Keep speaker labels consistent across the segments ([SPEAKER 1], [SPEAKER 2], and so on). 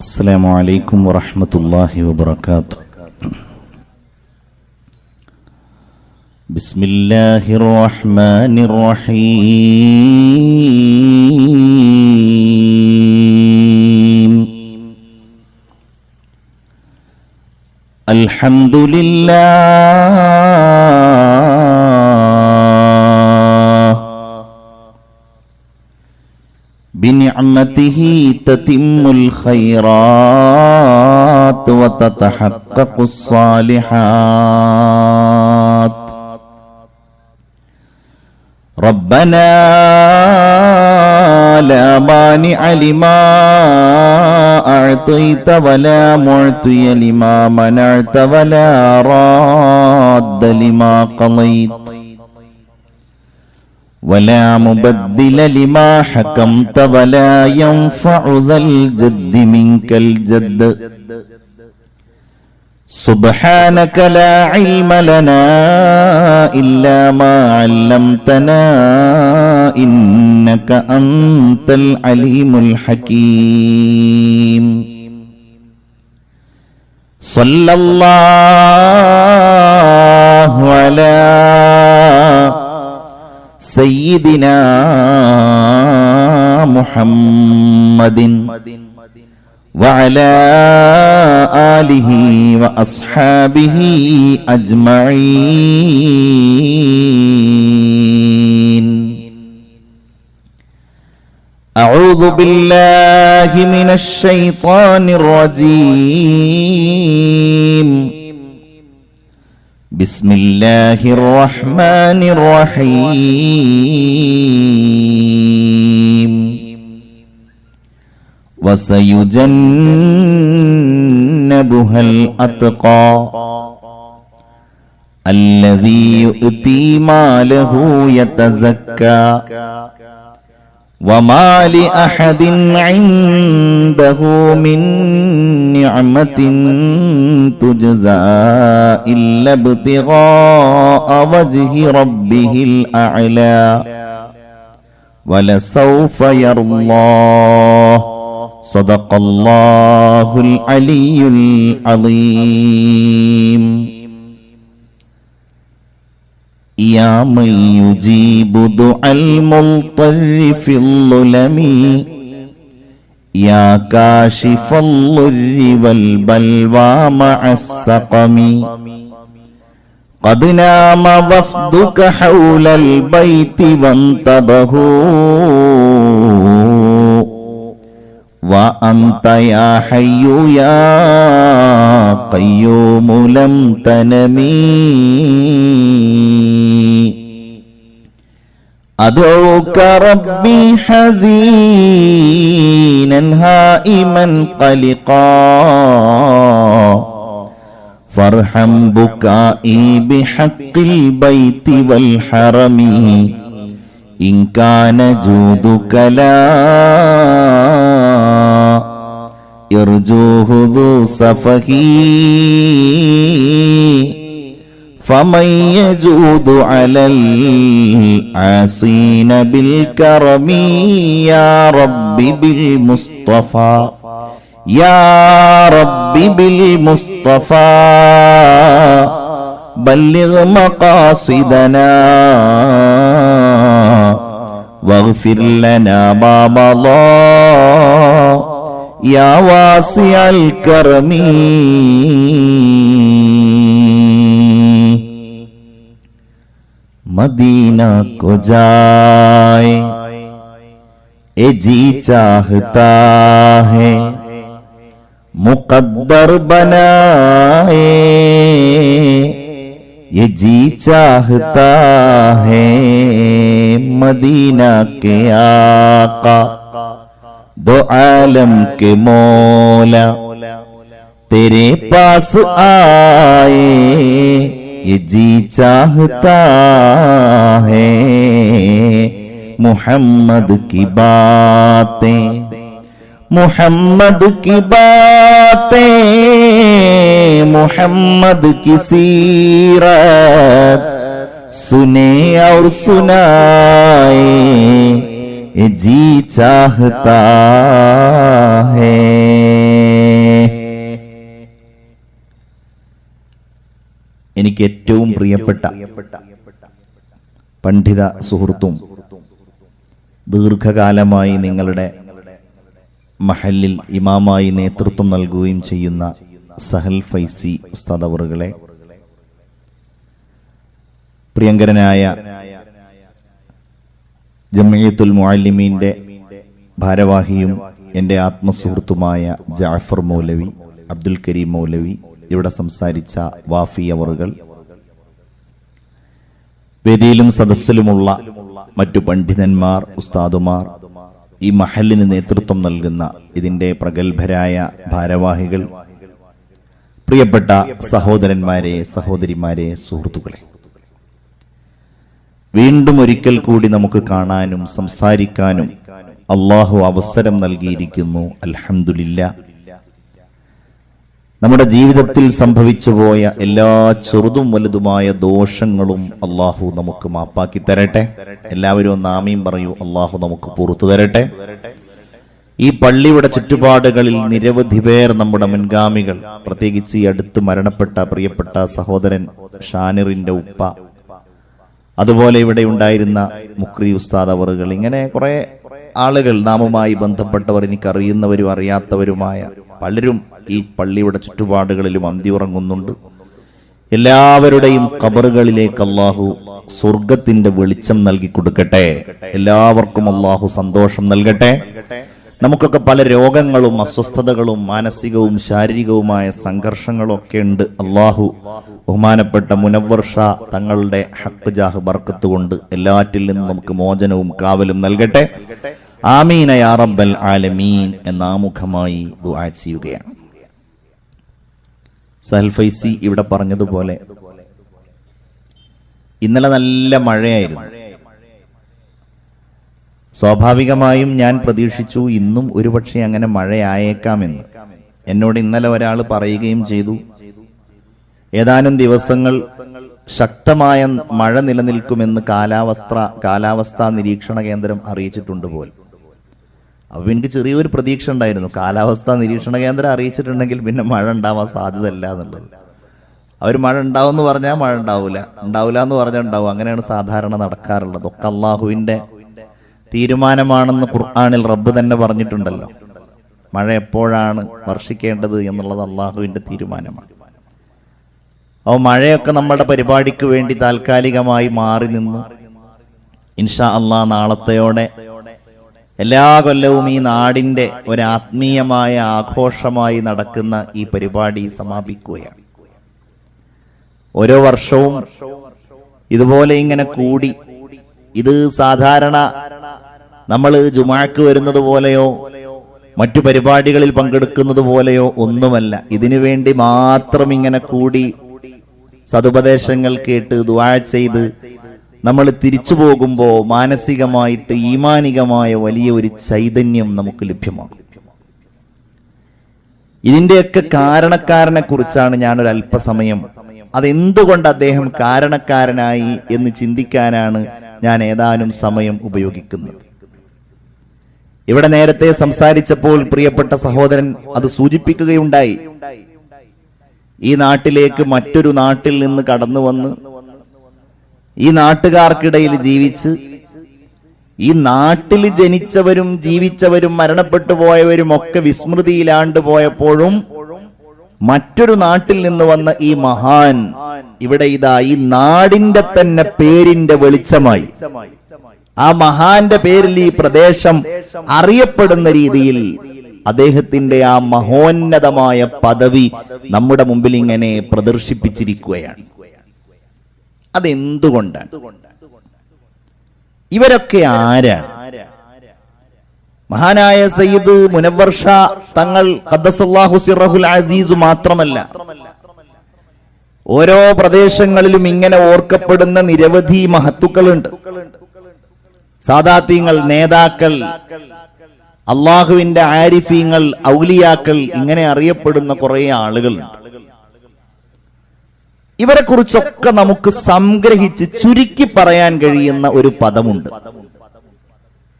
[SPEAKER 1] السلام عليكم ورحمة الله وبركاته. بسم الله الرحمن الرحيم. الحمد لله بنعمته تتم الخيرات وتتحقق الصالحات. ربنا لا مانع لما أعطيت ولا معطي لما منعت ولا راد لما قضيت ولا مبدل لما حكمت ولا ينفع ذا الجد منك الجد. سبحانك لا علم لنا إلا ما علمتنا إنك أنت العليم الحكيم. صلى الله على سيدنا محمد وعلى آله وأصحابه أجمعين. أعوذ بالله من الشيطان الرجيم. بسم الله الرحمن الرحيم. وسيجنبها الأتقى الذي يؤتي ماله يتزكى وما لأحد عنده من نعمة تجزى إلا ابتغاء وجه ربه الأعلى ولسوف يرضى. صدق الله العلي العظيم. يا من يجيب دعاء المضطر في الظلم يا كاشف الضر والبلوى مع السقم. قد نام وفدك حول البيت وانتبهوا وأنت يا حي يا قيوم لم تنمي. أدعوك ربي حزينا هائما قلقا فارحم بكائي بحق البيت والحرم. إن كان جودك لا يرجوه ذو سفهي فمن يجود على العاصين بالكرم. يا رب بالمصطفى يا رب بالمصطفى بلغ مقاصدنا واغفر لنا ما مضى يا واسع الكرم. Medina को जाए ए जी चाहता है मुकद्दर बनाए ये जी चाहता है मदीना के आका दो आलम के मौला तेरे पास आए. ये जी चाहता है मोहम्मद की बातें मोहम्मद की बातें मोहम्मद की सीरत सुने और सुनाए. जी चाहता है എനിക്ക് ഏറ്റവും പ്രിയപ്പെട്ട പണ്ഡിത സുഹൃത്തും ദീർഘകാലമായി നിങ്ങളുടെ മഹല്ലിൽ ഇമാമായി നേതൃത്വം നൽകുകയും ചെയ്യുന്ന സഹൽ ഫൈസി ഉസ്താദ് അവറുകളെ, പ്രിയങ്കരനായ ജംഇയ്യത്തുൽ മുഅല്ലിമീന്റെ ഭാരവാഹിയും എൻ്റെ ആത്മസുഹൃത്തുമായ ജാഫർ മൗലവി, അബ്ദുൽ കരീം മൗലവി, ഇവിടെ സംസാരിച്ച വാഫി അവറുകൾ, വേദിയിലും സദസ്സിലുമുള്ള മറ്റു പണ്ഡിതന്മാർ, ഉസ്താദുമാർ, ഈ മഹല്ലിന് നേതൃത്വം നൽകുന്ന ഇതിന്റെ പ്രഗത്ഭരായ ഭാരവാഹികൾ, പ്രിയപ്പെട്ട സഹോദരന്മാരെ, സഹോദരിമാരെ, സുഹൃത്തുക്കളെ, വീണ്ടും ഒരിക്കൽ കൂടി നമുക്ക് കാണാനും സംസാരിക്കാനും അള്ളാഹു അവസരം നൽകിയിരിക്കുന്നു. അൽഹംദുലില്ലാഹ്. നമ്മുടെ ജീവിതത്തിൽ സംഭവിച്ചുപോയ എല്ലാ ചെറുതും വലുതുമായ ദോഷങ്ങളും അള്ളാഹു നമുക്ക് മാപ്പാക്കി തരട്ടെ. എല്ലാവരും ഒന്ന് ആമീൻ പറയൂ. അള്ളാഹു നമുക്ക് പുറത്തു തരട്ടെ. ഈ പള്ളിയുടെ ചുറ്റുപാടുകളിൽ നിരവധി പേർ, നമ്മുടെ മുൻഗാമികൾ, പ്രത്യേകിച്ച് ഈ അടുത്ത് മരണപ്പെട്ട പ്രിയപ്പെട്ട സഹോദരൻ ഷാനിറിന്റെ ഉപ്പ, അതുപോലെ ഇവിടെ ഉണ്ടായിരുന്ന മുക്രി ഉസ്താദ് അവറുകൾ, ഇങ്ങനെ കുറെ ആളുകൾ, നാമുമായി ബന്ധപ്പെട്ടവർ, എനിക്കറിയുന്നവരും അറിയാത്തവരുമായ പലരും ഈ പള്ളിയുടെ ചുറ്റുപാടുകളിലും അന്തിയുറങ്ങുന്നുണ്ട്. എല്ലാവരുടെയും ഖബറുകളിലേക്ക് അള്ളാഹു സ്വർഗത്തിന്റെ വെളിച്ചം നൽകി കൊടുക്കട്ടെ. എല്ലാവർക്കും അള്ളാഹു സന്തോഷം നൽകട്ടെ. നമുക്കൊക്കെ പല രോഗങ്ങളും അസ്വസ്ഥതകളും മാനസികവും ശാരീരികവുമായ സംഘർഷങ്ങളും ഒക്കെ ഉണ്ട്. അള്ളാഹു ബഹുമാനപ്പെട്ട മുനവ്വർ ഷാ തങ്ങളുടെ ഹഖ് ജാഹ് ബർക്കത്ത് കൊണ്ട് എല്ലാറ്റിൽ നിന്നും നമുക്ക് മോചനവും കാവലും നൽകട്ടെ. ആമീന യാ റബ്ബൽ ആലമീൻ എന്നാമുഖമായി ദുആ ചെയ്യുകയാണ്. സഹൽ ഫൈസി ഇവിടെ പറഞ്ഞതുപോലെ ഇന്നലെ നല്ല മഴയായിരുന്നു. സ്വാഭാവികമായും ഞാൻ പ്രതീക്ഷിച്ചു ഇന്നും ഒരുപക്ഷെ അങ്ങനെ മഴയായേക്കാമെന്ന്. എന്നോട് ഇന്നലെ ഒരാൾ പറയുകയും ചെയ്തു, ഏതാനും ദിവസങ്ങൾ ശക്തമായ മഴ നിലനിൽക്കുമെന്ന് കാലാവസ്ഥാ നിരീക്ഷണ കേന്ദ്രം അറിയിച്ചിട്ടുണ്ട് പോലും. അപ്പൊ എനിക്ക് ചെറിയൊരു പ്രതീക്ഷ ഉണ്ടായിരുന്നു, കാലാവസ്ഥാ നിരീക്ഷണ കേന്ദ്രം അറിയിച്ചിട്ടുണ്ടെങ്കിൽ പിന്നെ മഴ ഉണ്ടാവാൻ സാധ്യതയില്ല എന്നുള്ളത്. അവർ മഴ ഉണ്ടാവും എന്ന് പറഞ്ഞാൽ മഴ ഉണ്ടാവില്ല എന്ന് പറഞ്ഞാൽ ഉണ്ടാവും. അങ്ങനെയാണ് സാധാരണ നടക്കാറുള്ളത്. ഒക്കെ അള്ളാഹുവിന്റെ തീരുമാനമാണെന്ന് ഖുർആനിൽ റബ്ബ് തന്നെ പറഞ്ഞിട്ടുണ്ടല്ലോ. മഴ എപ്പോഴാണ് വർഷിക്കേണ്ടത് എന്നുള്ളത് അള്ളാഹുവിന്റെ തീരുമാനമാണ്. അപ്പോൾ മഴയൊക്കെ നമ്മുടെ പരിപാടിക്ക് വേണ്ടി താൽക്കാലികമായി മാറി നിന്ന് ഇൻഷാ അള്ളാഹ് നാളത്തെയോടെ എല്ലാ കൊല്ലവും ഈ നാടിന്റെ ഒരു ആത്മീയമായ ആഘോഷമായി നടക്കുന്ന ഈ പരിപാടി സമാപിക്കുകയാണ്. ഓരോ വർഷവും ഇതുപോലെ ഇങ്ങനെ കൂടി, ഇത് സാധാരണ നമ്മൾ ജുമാക്ക് വരുന്നത് പോലെയോ മറ്റു പരിപാടികളിൽ പങ്കെടുക്കുന്നത് പോലെയോ ഒന്നുമല്ല. ഇതിനു വേണ്ടി മാത്രം ഇങ്ങനെ കൂടി സതുപദേശങ്ങൾ കേട്ട് ദുആ ചെയ്ത് നമ്മൾ തിരിച്ചു പോകുമ്പോൾ മാനസികമായിട്ട് ഈമാനികമായ വലിയ ഒരു ചൈതന്യം നമുക്ക് ലഭ്യമാകും. ഇതിന്റെയൊക്കെ കാരണക്കാരനെ കുറിച്ചാണ് ഞാനൊരു അല്പസമയം, അതെന്തുകൊണ്ട് അദ്ദേഹം കാരണക്കാരനായി എന്ന് ചിന്തിക്കാനാണ് ഞാൻ ഏതാനും സമയം ഉപയോഗിക്കുന്നത്. ഇവിടെ നേരത്തെ സംസാരിച്ചപ്പോൾ പ്രിയപ്പെട്ട സഹോദരൻ അത് സൂചിപ്പിക്കുകയുണ്ടായി. ഈ നാട്ടിലേക്ക് മറ്റൊരു നാട്ടിൽ നിന്ന് കടന്നു വന്ന് ഈ നാട്ടുകാർക്കിടയിൽ ജീവിച്ച്, ഈ നാട്ടിൽ ജനിച്ചവരും ജീവിച്ചവരും മരണപ്പെട്ടു പോയവരും ഒക്കെ വിസ്മൃതിയിലാണ്ട് പോയപ്പോഴും മറ്റൊരു നാട്ടിൽ നിന്ന് വന്ന ഈ മഹാൻ ഇവിടെ ഇതാ ഈ നാടിന്റെ തന്നെ പേരിന്റെ വെളിച്ചമായി, ആ മഹാന്റെ പേരിൽ ഈ പ്രദേശം അറിയപ്പെടുന്ന രീതിയിൽ അദ്ദേഹത്തിന്റെ ആ മഹോന്നതമായ പദവി നമ്മുടെ മുമ്പിൽ ഇങ്ങനെ പ്രദർശിപ്പിച്ചിരിക്കുകയാണ്. അതെന്തുകൊണ്ടാണ്? ഇവരൊക്കെ ആരാണ്? മഹാനായ സയ്യിദ് മുനവ്വർ ഷാ തങ്ങൾ ഖദ്ദസല്ലാഹു സിറഹുൽ അസീസ് മാത്രമല്ല, ഓരോ പ്രദേശങ്ങളിലും ഇങ്ങനെ ഓർക്കപ്പെടുന്ന നിരവധി മഹത്തുക്കളുണ്ട്. സാദാത്യങ്ങൾ, നേതാക്കൾ, അള്ളാഹുവിന്റെ ആരിഫീങ്ങൾ, ഔലിയാക്കൾ, ഇങ്ങനെ അറിയപ്പെടുന്ന കുറെ ആളുകളുണ്ട്. ഇവരെ കുറിച്ചൊക്കെ നമുക്ക് സംഗ്രഹിച്ച് ചുരുക്കി പറയാൻ കഴിയുന്ന ഒരു പദമുണ്ട്.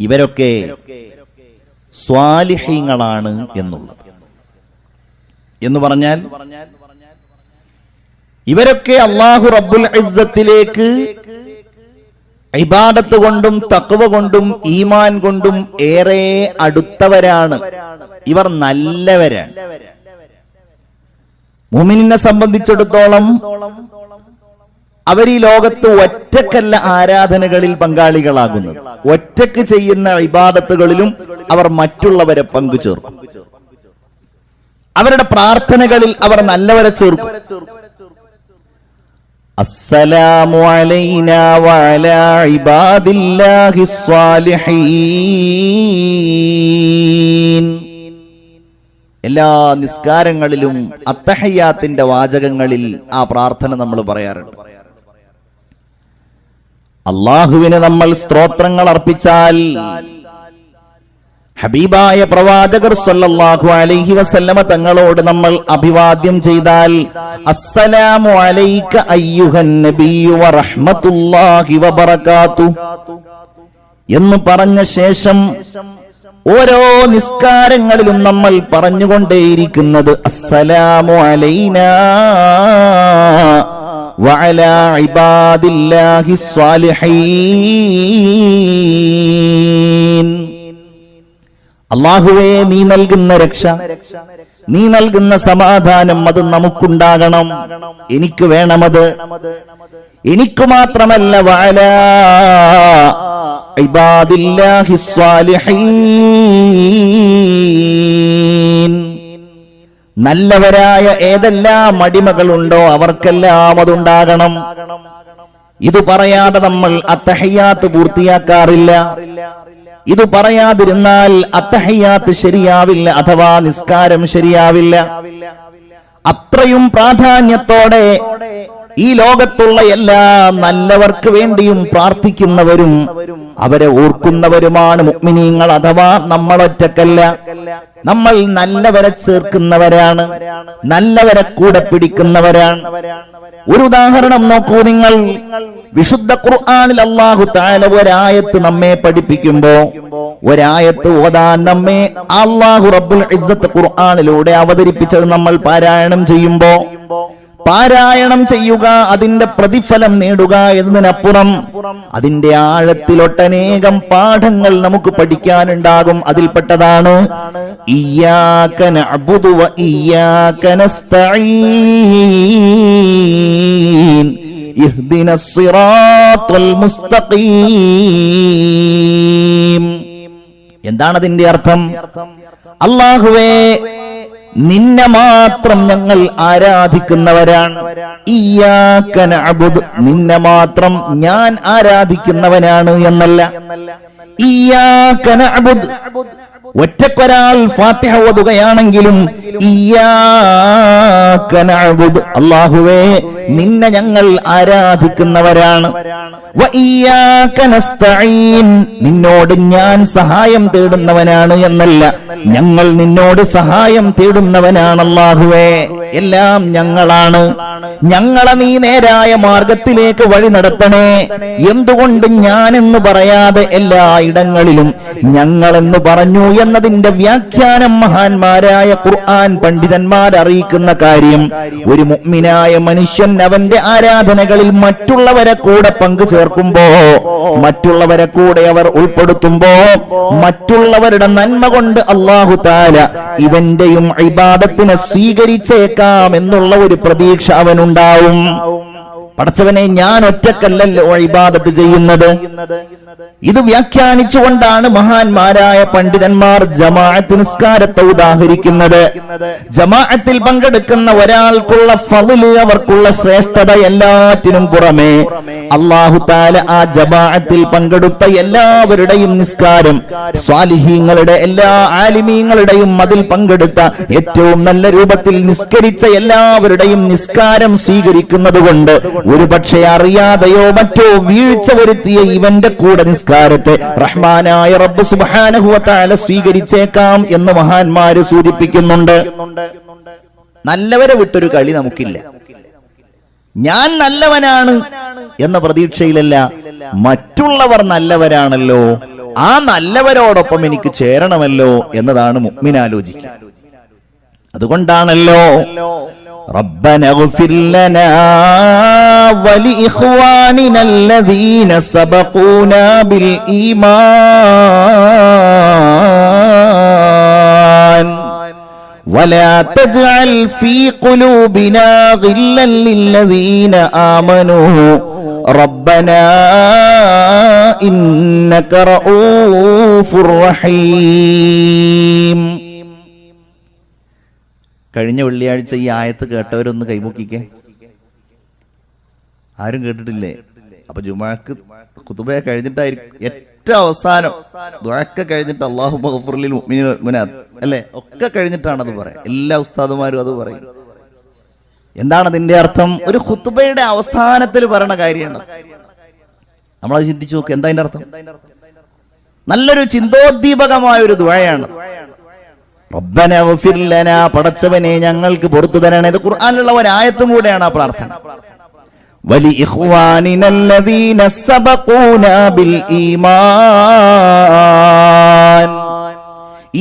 [SPEAKER 1] ഇവരൊക്കെ സ്വാലിഹീങ്ങളാണ് എന്നുള്ളത്. എന്ന് പറഞ്ഞാൽ ഇവരൊക്കെ അല്ലാഹു റബ്ബുൽ ഇസ്സത്തിലേക്ക് ഇബാദത്ത് കൊണ്ടും തഖ്വ കൊണ്ടും ഈമാൻ കൊണ്ടും ഏറെ അടുത്തവരാണ്. ഇവർ നല്ലവരാണ്. മുഅ്മിനിനെ സംബന്ധിച്ചിടത്തോളം അവർ ഈ ലോകത്ത് ഒറ്റക്കല്ല ആരാധനകളിൽ പങ്കാളികളാകുന്നത്. ഒറ്റക്ക് ചെയ്യുന്ന ഇബാദത്തുകളിലും അവർ മറ്റുള്ളവരെ പങ്കുചേർക്കും. അവരുടെ പ്രാർത്ഥനകളിൽ അവർ നല്ലവരെ ചേർക്കും. അസ്സലാമു അലൈനാ വഅലാ ഇബാദില്ലാഹിസ് സ്വാലിഹീൻ. എല്ലാ നിസ്കാരങ്ങളിലും അത്തഹയ്യാത്തിന്റെ വാചകങ്ങളിൽ ആ പ്രാർത്ഥന നമ്മൾ പറയാറുണ്ട്. അല്ലാഹുവിന് നമ്മൾ സ്തോത്രങ്ങൾ അർപ്പിച്ചാൽ, ഹബീബായ പ്രവാചകർ സ്വല്ലല്ലാഹു അലൈഹി വസല്ലമ തങ്ങളോട് നമ്മൾ അഭിവാദ്യം ചെയ്താൽ, അസ്സലാമു അലൈക അയ്യുഹൻ നബിയ്യു വറഹ്മത്തുള്ളാഹി വബറകാതുഹു എന്ന് പറഞ്ഞ ശേഷം ഓരോ നിസ്കാരങ്ങളിലും നമ്മൾ പറഞ്ഞുകൊണ്ടേയിരിക്കുന്നത് അസ്സലാമു അലൈനാ വഅലാ ഇബാദില്ലാഹിസ് സ്വാലിഹീൻ. അല്ലാഹുവേ, നീ നൽകുന്ന രക്ഷ, നീ നൽകുന്ന സമാധാനം അത് നമുക്കുണ്ടാകണം. എനിക്ക് വേണമത്. എനിക്ക് മാത്രമല്ല, വഅലാ ഇബാദില്ലാഹിസ് സ്വാലിഹീൻ, നല്ലവരായ ഏതെല്ലാം അടിമകളുണ്ടോ അവർക്കെല്ലാം അതുണ്ടാകണം. ഇത് പറയാതെ നമ്മൾ അത്തഹയ്യാത്ത് പൂർത്തിയാക്കാറില്ല. ഇത് പറയാതിരുന്നാൽ അത്തഹയ്യാത്ത് ശരിയാവില്ല, അഥവാ നിസ്കാരം ശരിയാവില്ല. അത്രയും പ്രാധാന്യത്തോടെ ഈ ലോകത്തുള്ള എല്ലാ നല്ലവർക്ക് വേണ്ടിയും പ്രാർത്ഥിക്കുന്നവരും അവരെ ഓർക്കുന്നവരുമാണ് മുഅ്മിനീങ്ങൾ. അഥവാ നമ്മളൊറ്റക്കല്ല, നമ്മൾ നല്ലവരെ ചേർക്കുന്നവരാണ്, നല്ലവരെ കൂടെ പിടിക്കുന്നവരാണ്. ഒരു ഉദാഹരണം നോക്കൂ നിങ്ങൾ. വിശുദ്ധ ഖുർആനിൽ അല്ലാഹു തആല ഒരായത്ത് നമ്മെ പഠിപ്പിക്കുമ്പോ, ഒരായത്ത് ഓതാൻ നമ്മെ അല്ലാഹു റബ്ബുൽ ഇസ്സത്ത് ഖുർആനിലൂടെ അവതരിപ്പിച്ചത് നമ്മൾ പാരായണം ചെയ്യുമ്പോ, പാരായണം ചെയ്യുക, അതിന്റെ പ്രതിഫലം നേടുക എന്നതിനപ്പുറം അതിന്റെ ആഴത്തിലൊട്ടനേകം പാഠങ്ങൾ നമുക്ക് പഠിക്കാനുണ്ടാകും. അതിൽപ്പെട്ടതാണ് ഇയ്യാക നഅ്ബുദു വ ഇയ്യാക നസ്തഈൻ ഇഹ്ദിനസ് സിറാത്തൽ മുസ്തഖീം. എന്താണ് അതിന്റെ അർത്ഥം? അല്ലാഹുവേ, നിന്നെ മാത്രം ഞങ്ങൾ ആരാധിക്കുന്നവരാണ്. ഇയ്യാക നഅ്ബുദു, നിന്നെ മാത്രം ഞാൻ ആരാധിക്കുന്നവനാണ് എന്നല്ല. ഇയ്യാക നഅ്ബുദു, ഒറ്റക്കൊരാൾ ഫാത്തിഹ ഓതുകയാണെങ്കിലും ഇയ്യാക നഅ്ബുദു, അല്ലാഹുവേ നിന്നെ ഞങ്ങൾ ആരാധിക്കുന്നവരാണ്. വ ഇയ്യാക നസ്തഈൻ, നിന്നോട് ഞാൻ സഹായം തേടുന്നവനാണ് എന്നല്ല, ഞങ്ങൾ നിന്നോട് സഹായം തേടുന്നവനാണ്. അല്ലാഹുവേ, എല്ലാം ഞങ്ങളാണ്. ഞങ്ങളെ നീ നേരായ മാർഗത്തിലേക്ക് വഴി നടത്തണേ. എന്തുകൊണ്ട് ഞാനെന്ന് പറയാതെ എല്ലായിടങ്ങളിലും ഞങ്ങളെന്ന് പറഞ്ഞു എന്നതിന്റെ വ്യാഖ്യാനം മഹാന്മാരായ ഖുർആൻ പണ്ഡിതന്മാർ അറിയിക്കുന്ന കാര്യം, ഒരു മുഅ്മിനായ മനുഷ്യൻ അവന്റെ ആരാധനകളിൽ മറ്റുള്ളവരെ കൂടെ പങ്കു ചേർക്കുമ്പോ, മറ്റുള്ളവരെ കൂടെ അവർ ഉൾപ്പെടുത്തുമ്പോ, മറ്റുള്ളവരുടെ നന്മ കൊണ്ട് അല്ലാഹു തആല ഇവന്റെയും ഇബാദത്തിനെ സ്വീകരിച്ചേക്കാം എന്നുള്ള ഒരു പ്രതീക്ഷ അവനുണ്ടാവും. പടച്ചവനെ, ഞാൻ ഒറ്റക്കല്ലല്ലോ ഇബാദത്ത് ചെയ്യുന്നത്. ഇത് വ്യാഖ്യാനിച്ചുകൊണ്ടാണ് മഹാന്മാരായ പണ്ഡിതന്മാർ ജമാഅത്ത് നിസ്കാരത്തെ ഉദാഹരിക്കുന്നത്. ജമാഅത്തിൽ പങ്കെടുക്കുന്ന ഒരാൾക്കുള്ള ഫള്, അവർക്കുള്ള ശ്രേഷ്ഠത എല്ലാറ്റിനും പുറമെ അല്ലാഹു തആല ആ ജമാഅത്തിൽ പങ്കെടുത്ത എല്ലാവരുടെയും നിസ്കാരം, സ്വാലിഹീങ്ങളുടെ എല്ലാ ആലിമീങ്ങളുടെയും അതിൽ പങ്കെടുത്ത ഏറ്റവും നല്ല രൂപത്തിൽ നിസ്കരിച്ച എല്ലാവരുടെയും നിസ്കാരം സ്വീകരിക്കുന്നത് കൊണ്ട് ഒരു പക്ഷേ അറിയാതെയോ മറ്റോ വീഴ്ച വരുത്തിയ ഇവന്റെ കൂടെ നിസ്കാരത്തെ റഹ്മാനായ റബ്ബ് സുബ്ഹാനഹു വ തആല സ്വീകരിച്ചേക്കാം എന്ന് മഹാന്മാര് സൂചിപ്പിക്കുന്നുണ്ട്. നല്ലവരെ വിട്ടൊരു കളി നമുക്കില്ല. ഞാൻ നല്ലവനാണ് എന്ന പ്രതീക്ഷയിലല്ല, മറ്റുള്ളവർ നല്ലവരാണല്ലോ, ആ നല്ലവരോടൊപ്പം എനിക്ക് ചേരണമല്ലോ എന്നതാണ് മുഅ്മിൻ ആലോചിക്കുക. അതുകൊണ്ടാണല്ലോ ربنا اغفر لنا ولإخواننا الذين سبقونا بالإيمان ولا تجعل في قلوبنا غلا للذين آمنوا ربنا إنك رؤوف رحيم. കഴിഞ്ഞ വെള്ളിയാഴ്ച ഈ ആയത്ത് കേട്ടവരൊന്ന് കൈമുക്കിക്കേ. ആരും കേട്ടിട്ടില്ലേ? അപ്പൊ ജുമാക്ക് ഖുതുബ കഴിഞ്ഞിട്ടായിരിക്കും ഏറ്റവും അവസാനം ദുആക്ക കഴിഞ്ഞിട്ട് അല്ലാഹു മഗ്ഫിർ ലിൽ മുഅ്മിനീന വൽ മുഅ്മിനാത്ത് അല്ലേ, ഒക്കെ കഴിഞ്ഞിട്ടാണ് അത് പറയാം. എല്ലാ ഉസ്താദുമാരും അത് പറയും. എന്താണ് അതിന്റെ അർത്ഥം? ഒരു ഖുതുബയുടെ അവസാനത്തിൽ പറയുന്ന കാര്യമാണ്. നമ്മളത് ചിന്തിച്ചു നോക്ക്, എന്താ അതിന്റെ അർത്ഥം? നല്ലൊരു ചിന്തോദ്ദീപകമായ ഒരു ദുആയാണ്. റബ്ബന ഗഫിർ ലനാ, പടച്ചവനെ ഞങ്ങൾക്ക് പുറത്തു തരണേ. ഇത് ഖുർആനിലുള്ള ഒരു ആയത്തും കൂടെയാണ് ആ പ്രാർത്ഥന. വലി ഇഖ്വാനിനല്ലദീന സബഖൂനാ ബിൽ ഈമാൻ,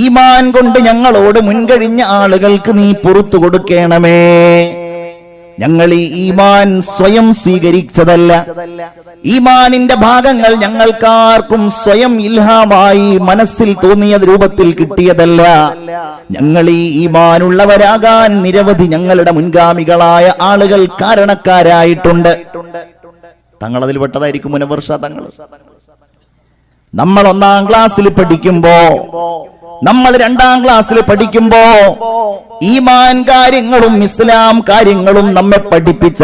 [SPEAKER 1] ഈമാൻ കൊണ്ട് ഞങ്ങളോട് മുൻകഴിഞ്ഞ ആളുകൾക്ക് നീ പുറത്തു കൊടുക്കണമേ. ഞങ്ങൾ ഈ ഈമാൻ സ്വയം സ്വീകരിച്ചതല്ല, ഈമാനിന്റെ ഭാഗങ്ങൾ ഞങ്ങൾക്കാർക്കും സ്വയം ഇൽഹാമായി മനസ്സിൽ തോന്നിയ രൂപത്തിൽ കിട്ടിയതല്ല. ഞങ്ങൾ ഈ ഈമാനുള്ളവരാകാൻ നിരവധി ഞങ്ങളുടെ മുൻഗാമികളായ ആളുകൾ കാരണക്കാരായിട്ടുണ്ട്. തങ്ങൾ അതിൽ പെട്ടതായിരിക്കും മുനവ്വർ ഷാ തങ്ങൾ. നമ്മൾ 1-ാം ക്ലാസ്സിൽ പഠിക്കുമ്പോ, നമ്മൾ 2-ാം ക്ലാസ്സിൽ പഠിക്കുമ്പോ ഈമാൻ കാര്യങ്ങളും ഇസ്ലാം കാര്യങ്ങളും നമ്മെ പഠിപ്പിച്ച,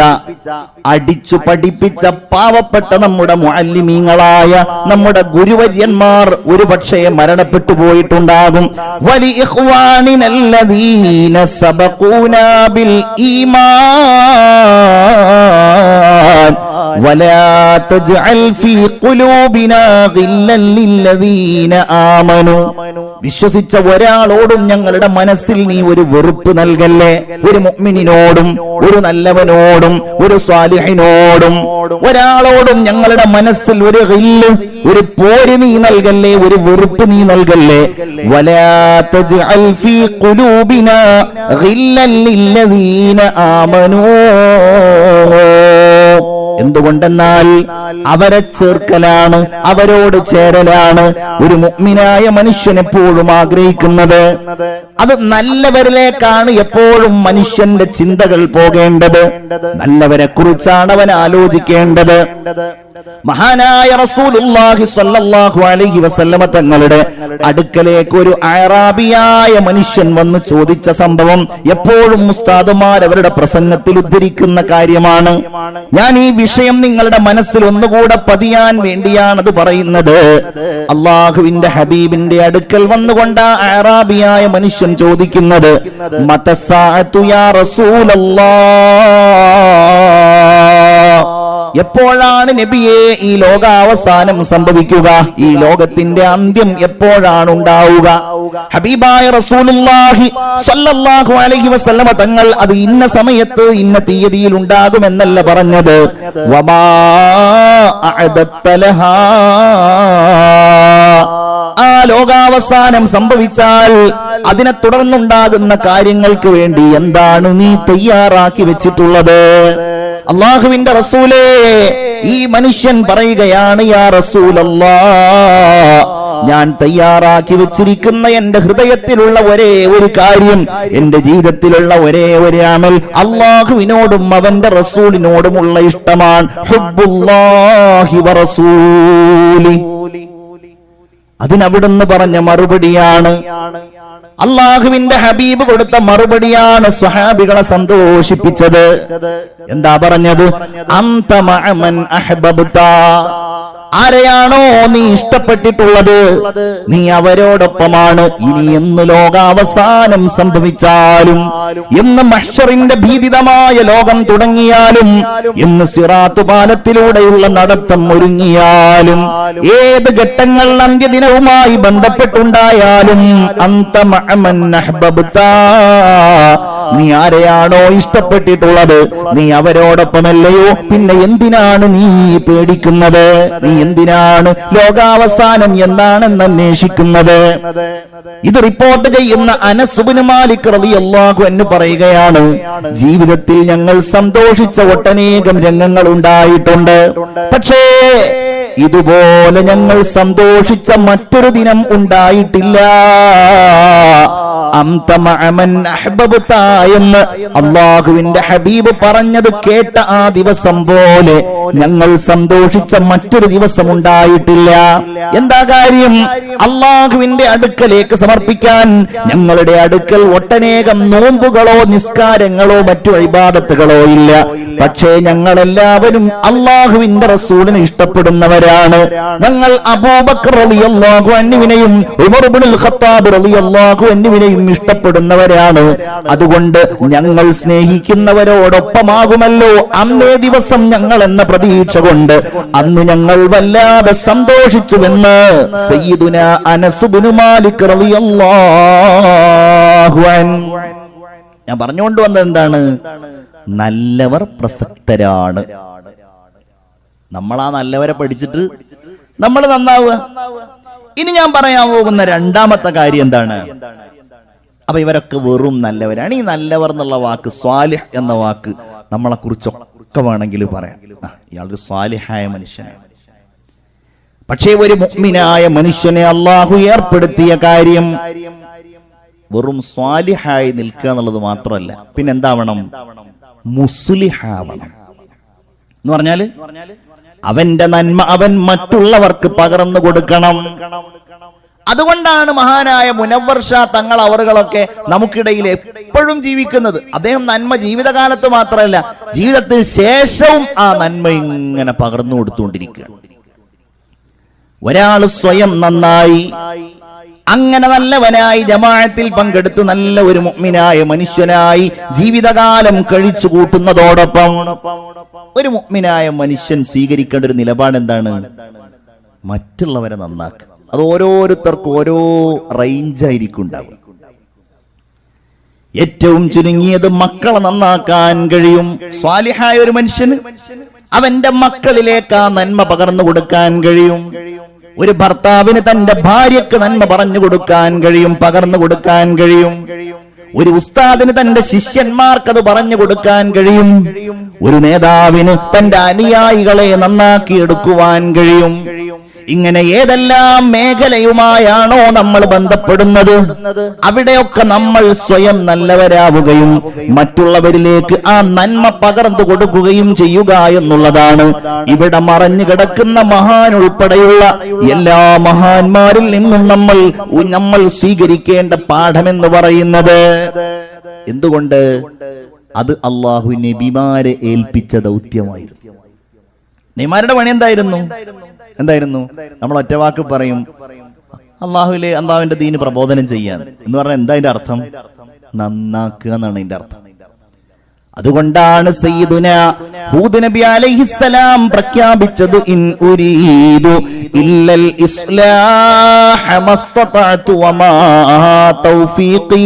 [SPEAKER 1] അടിച്ചു പഠിപ്പിച്ച പാവപ്പെട്ട നമ്മുടെ മുഅല്ലിമീങ്ങളായ നമ്മുടെ ഗുരുവര്യന്മാർ ഒരുപക്ഷേ മരണപ്പെട്ടു പോയിട്ടുണ്ടാകും. വലി ഇഖ്വാനിനല്ലദീന സബഖൂനാ ബിൽ ഈമാൻ വലാ തജ്അൽ ഫീ ഖുലൂബിനാ ഗില്ലൻ ലില്ലദീന ആമനു. വിശ്വസിച്ച ഒരാളോടും ഞങ്ങളുടെ മനസ്സിൽ നീ ഒരു വെറുപ്പ് നൽകല്ലേ. ഒരു മുഅ്മിനിനോടും, ഒരു നല്ലവനോടും, ഒരു സ്വാലിഹിനോടും, ഒരാളോടും ഞങ്ങളുടെ മനസ്സിൽ ഒരു ഗില്ല്, ഒരു പോര് നീ നൽകല്ലേ, ഒരു വെറുപ്പ് നീ നൽകല്ലേ. വലാ തജ്അൽ ഫീ ഖുലൂബിനാ ഗില്ലൻ ലില്ലദീന ആമനൂ. എന്തുകൊണ്ടെന്നാൽ അവരെ ചേർക്കലാണ്, അവരോട് ചേരലാണ് ഒരു മുഅ്മിനായ മനുഷ്യൻ എപ്പോഴും ആഗ്രഹിക്കുന്നത്. അത് നല്ലവരിലേക്കാണ് എപ്പോഴും മനുഷ്യന്റെ ചിന്തകൾ പോകേണ്ടത്. നല്ലവരെ കുറിച്ചാണ് അവൻ ആലോചിക്കേണ്ടത്. മഹാനായ റസൂലുള്ളാഹി സ്വല്ലല്ലാഹു അലൈഹി വസല്ലമ തങ്ങളുടെ അടുക്കലേക്ക് ഒരു അറാബിയായ മനുഷ്യൻ വന്ന് ചോദിച്ച സംഭവം എപ്പോഴും ഉസ്താദുമാർ അവരുടെ പ്രസംഗത്തിൽ ഉദ്ധരിക്കുന്ന കാര്യമാണ്. ഞാൻ ഈ വിഷയം നിങ്ങളുടെ മനസ്സിൽ ഒന്നുകൂടെ പതിയാൻ വേണ്ടിയാണത് പറയുന്നത്. അള്ളാഹുവിന്റെ ഹബീബിന്റെ അടുക്കൽ വന്നുകൊണ്ട് ആ അറാബിയായ മനുഷ്യൻ ചോദിക്കുന്നത്, മതസ്സാഅതു യാ റസൂലല്ലാഹ്, എപ്പോഴാണ് നബിയെ ഈ ലോകാവസാനം സംഭവിക്കുക? ഈ ലോകത്തിന്റെ അന്ത്യം എപ്പോഴാണ് ഉണ്ടാവുക? ഹബീബായ റസൂലുള്ളാഹി സ്വല്ലല്ലാഹു അലൈഹി വസല്ലമ തങ്ങൾ അത് ഇന്ന സമയത്ത് ഇന്ന തീയതിയിൽ ഉണ്ടാകുമെന്നല്ല പറഞ്ഞത്. വമാ അഅദത്ത ലഹാ, ആ ലോകാവസാനം സംഭവിച്ചാൽ അതിനെ തുടർന്നുണ്ടാകുന്ന കാര്യങ്ങൾക്ക് വേണ്ടി എന്താണ് നീ തയ്യാറാക്കി വെച്ചിട്ടുള്ളത്? അള്ളാഹുവിന്റെ റസൂലേ, ഈ മനുഷ്യൻ പറയുകയാണ്, യാ റസൂലല്ലാഹ്, ഞാൻ തയ്യാറാക്കി വെച്ചിരിക്കുന്ന എന്റെ ഹൃദയത്തിലുള്ള ഒരേ ഒരു കാര്യം, എന്റെ ജീവിതത്തിലുള്ള ഒരേ ഒരു അമൽ അള്ളാഹുവിനോടും അവന്റെ റസൂലിനോടുമുള്ള ഇഷ്ടമാണ്. ഹുബ്ബുല്ലാഹി വറസൂലി. അതിനവിടുന്ന് പറഞ്ഞ മറുപടിയാണ്, അള്ളാഹുവിന്റെ ഹബീബ് കൊടുത്ത മറുപടിയാണ് സ്വഹാബികളെ സന്തോഷിപ്പിച്ചത്. എന്താ പറഞ്ഞത്? അന്ത മഅമൻ അഹ്ബബ്ത, ആരെയാണോ നീ ഇഷ്ടപ്പെട്ടിട്ടുള്ളത് നീ അവരോടൊപ്പമാണ്. ഇനി എന്ന് ലോകാവസാനം സംഭവിച്ചാലും, എന്ന് മഹ്ശറിന്റെ ഭീതിതമായ ലോകം തുടങ്ങിയാലും, എന്ന് സിറാത്ത് പാലത്തിലൂടെയുള്ള നടത്തം ഒരുങ്ങിയാലും, ഏത് ഘട്ടങ്ങൾ അന്ത്യദിനവുമായി ബന്ധപ്പെട്ടുണ്ടായാലും, അന്ത മഅമൻ അഹ്ബബ്ത, നീ ആരെയാണോ ഇഷ്ടപ്പെട്ടിട്ടുള്ളത് നീ അവരോടൊപ്പമല്ലയോ? പിന്നെ എന്തിനാണ് നീ പേടിക്കുന്നത്? നീ എന്തിനാണ് ലോകാവസാനം എന്താണെന്ന് അന്വേഷിക്കുന്നത്? ഇത് റിപ്പോർട്ട് ചെയ്യുന്ന അനസ് ഇബ്നു മാലിക് റളിയല്ലാഹു അൻഹു പറയുകയാണ്, ജീവിതത്തിൽ ഞങ്ങൾ സന്തോഷിച്ച ഒട്ടനേകം രംഗങ്ങൾ ഉണ്ടായിട്ടുണ്ട്. പക്ഷേ ഇതുപോലെ ഞങ്ങൾ സന്തോഷിച്ച മറ്റൊരു ദിനം ഉണ്ടായിട്ടില്ല. എന്ന് അല്ലാഹുവിന്റെ ഹബീബ് പറഞ്ഞത് കേട്ട ആ ദിവസം പോലെ ഞങ്ങൾ സന്തോഷിച്ച മറ്റൊരു ദിവസം ഉണ്ടായിട്ടില്ല. എന്താ കാര്യം? അല്ലാഹുവിന്റെ അടുക്കലേക്ക് സമർപ്പിക്കാൻ ഞങ്ങളുടെ അടുക്കൽ ഒട്ടനേകം നോമ്പുകളോ നിസ്കാരങ്ങളോ മറ്റു ഇബാദത്തുകളോ ഇല്ല. പക്ഷേ ഞങ്ങളെല്ലാവരും അല്ലാഹുവിന്റെ റസൂലിനെ ഇഷ്ടപ്പെടുന്നവരാണ്. ഞങ്ങൾ അബൂബക്കർ റളിയല്ലാഹു അൻഹുവിനെയും ഉമർ ഇബ്നുൽ ഖത്താബ് റളിയല്ലാഹു അൻഹുവിനെയും ഇഷ്ടപ്പെടുന്നവരാണ്. അതുകൊണ്ട് ഞങ്ങൾ സ്നേഹിക്കുന്നവരോടൊപ്പമാകുമല്ലോ അന്നേ ദിവസം ഞങ്ങൾ എന്ന പ്രതീക്ഷ കൊണ്ട് അന്ന് ഞങ്ങൾ വല്ലാതെ സന്തോഷിച്ചുവെന്ന് സയ്യിദുനാ അനസ് ഇബ്നു മാലിക് റളിയല്ലാഹു അൻഹു. ഞാൻ പറഞ്ഞുകൊണ്ട് വന്നത് എന്താണ്? നല്ലവർ പ്രസക്തരാണ്. നമ്മൾ ആ നല്ലവരെ പഠിച്ചിട്ട് നമ്മൾ നന്നാവുക. ഇനി ഞാൻ പറയാൻ പോകുന്ന രണ്ടാമത്തെ കാര്യം എന്താണ്? അപ്പൊ ഇവരൊക്കെ വെറും നല്ലവരാണ്. ഈ നല്ലവർ എന്നുള്ള വാക്ക്, സ്വാലിഹ് എന്ന വാക്ക് നമ്മളെ കുറിച്ചൊക്കെ വേണമെങ്കിൽ പറയാം. ഇയാളൊരു സ്വാലിഹായ മനുഷ്യനാണ്. പക്ഷേ ഒരു മുഅ്മിനായ മനുഷ്യനെ അല്ലാഹു ഏർപ്പെടുത്തിയ കാര്യം വെറും സ്വാലിഹായി നിൽക്കുക എന്നുള്ളത് മാത്രമല്ല, പിന്നെന്താവണം? മുസ്ലിഹാവണം. എന്ന് പറഞ്ഞാല് അവന്റെ നന്മ അവൻ മറ്റുള്ളവർക്ക് പകർന്നു കൊടുക്കണം. അതുകൊണ്ടാണ് മഹാനായ മുനവ്വർ ഷാ തങ്ങൾ അവറുകളൊക്കെ നമുക്കിടയിൽ എപ്പോഴും ജീവിക്കുന്നത്. അദ്ദേഹം നന്മ ജീവിതകാലത്ത് മാത്രമല്ല, ജീവിതത്തിന് ശേഷവും ആ നന്മ ഇങ്ങനെ പകർന്നു കൊടുത്തുകൊണ്ടിരിക്കുകയാണ്. ഒരാൾ സ്വയം നന്നായി, അങ്ങനെ നല്ലവനായി ജമാഅത്തിൽ പങ്കെടുത്ത് നല്ല ഒരു മുഅ്മിനായ മനുഷ്യനായി ജീവിതകാലം കഴിച്ചു കൂട്ടുന്നതോടൊപ്പം ഒരു മുഅ്മിനായ മനുഷ്യൻ സ്വീകരിക്കേണ്ട ഒരു നിലപാട് എന്താണ്? മറ്റുള്ളവരെ നന്നാക്കുക. അത് ഓരോരുത്തർക്കും ഓരോ റേഞ്ചായിരിക്കും ഉണ്ടാവുക. ഏറ്റവും ചുരുങ്ങിയത് മക്കളെ നന്നാക്കാൻ കഴിയും. സ്വാലിഹായ ഒരു മനുഷ്യന് അവന്റെ മക്കളിലേക്ക് ആ നന്മ പകർന്നു കൊടുക്കാൻ കഴിയും. ഒരു ഭർത്താവിന് തന്റെ ഭാര്യക്ക് നന്മ പറഞ്ഞു കൊടുക്കാൻ കഴിയും, പകർന്നു കൊടുക്കാൻ കഴിയും. ഒരു ഉസ്താദിന് തന്റെ ശിഷ്യന്മാർക്ക് അത് പറഞ്ഞു കൊടുക്കാൻ കഴിയും. ഒരു നേതാവിന് തന്റെ അനുയായികളെ നന്നാക്കിയെടുക്കുവാൻ കഴിയും. ഇങ്ങനെ ഏതെല്ലാം മേഖലയുമായാണോ നമ്മൾ ബന്ധപ്പെടുന്നത് അവിടെയൊക്കെ നമ്മൾ സ്വയം നല്ലവരാവുകയും മറ്റുള്ളവരിലേക്ക് ആ നന്മ പകർന്നു കൊടുക്കുകയും ചെയ്യുക എന്നുള്ളതാണ് ഇവിടെ മറഞ്ഞു കിടക്കുന്ന മഹാൻ ഉൾപ്പെടെയുള്ള എല്ലാ മഹാന്മാരിൽ നിന്നും നമ്മൾ സ്വീകരിക്കേണ്ട പാഠമെന്ന് പറയുന്നത്. എന്തുകൊണ്ട്? അത് അല്ലാഹു നബിമാരെ ഏൽപ്പിച്ച ദൗത്യമായിരുന്നു. നബിമാരുടെ പണി എന്തായിരുന്നു? നമ്മൾ ഒറ്റവാക്ക് പറയും, അള്ളാഹുവിന്റെ ദീന് പ്രബോധനം ചെയ്യാൻ എന്ന് പറഞ്ഞാൽ എന്താ അതിന്റെ അർത്ഥം? നന്നാക്കുക എന്നാണ് അതിന്റെ അർത്ഥം. അതുകൊണ്ടാണ് സയ്യിദുനാ ഹൂദ് നബി അലൈഹിസ്സലാം പ്രഖ്യാപിച്ചത്, ഇൻ ഉരീദു ഇല്ലൽ ഇസ്ലാഹ മസ്തതഅതു വമാ തൗഫീഖി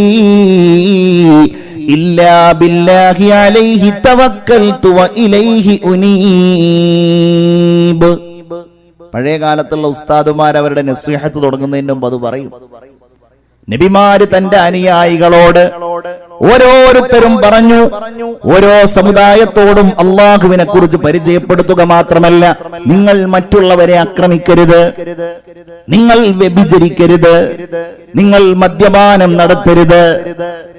[SPEAKER 1] ഇല്ലാ ബില്ലാഹി അലൈഹി തവക്കൽതു വഇലൈഹി ഉനീബ്. പഴയ കാലത്തുള്ള ഉസ്താദുമാർ അവരുടെ നസീഹത്ത് തുടങ്ങുന്നതിന് മുമ്പ് അത് പറയും. നബിമാര് തന്റെ അനുയായികളോട് ഓരോരുത്തരും പറഞ്ഞു, ഓരോ സമുദായത്തോടും അള്ളാഹുവിനെ കുറിച്ച് പരിചയപ്പെടുത്തുക മാത്രമല്ല, നിങ്ങൾ മറ്റുള്ളവരെ ആക്രമിക്കരുത്, നിങ്ങൾ വ്യഭിചരിക്കരുത്, നിങ്ങൾ മദ്യപാനം നടത്തരുത്,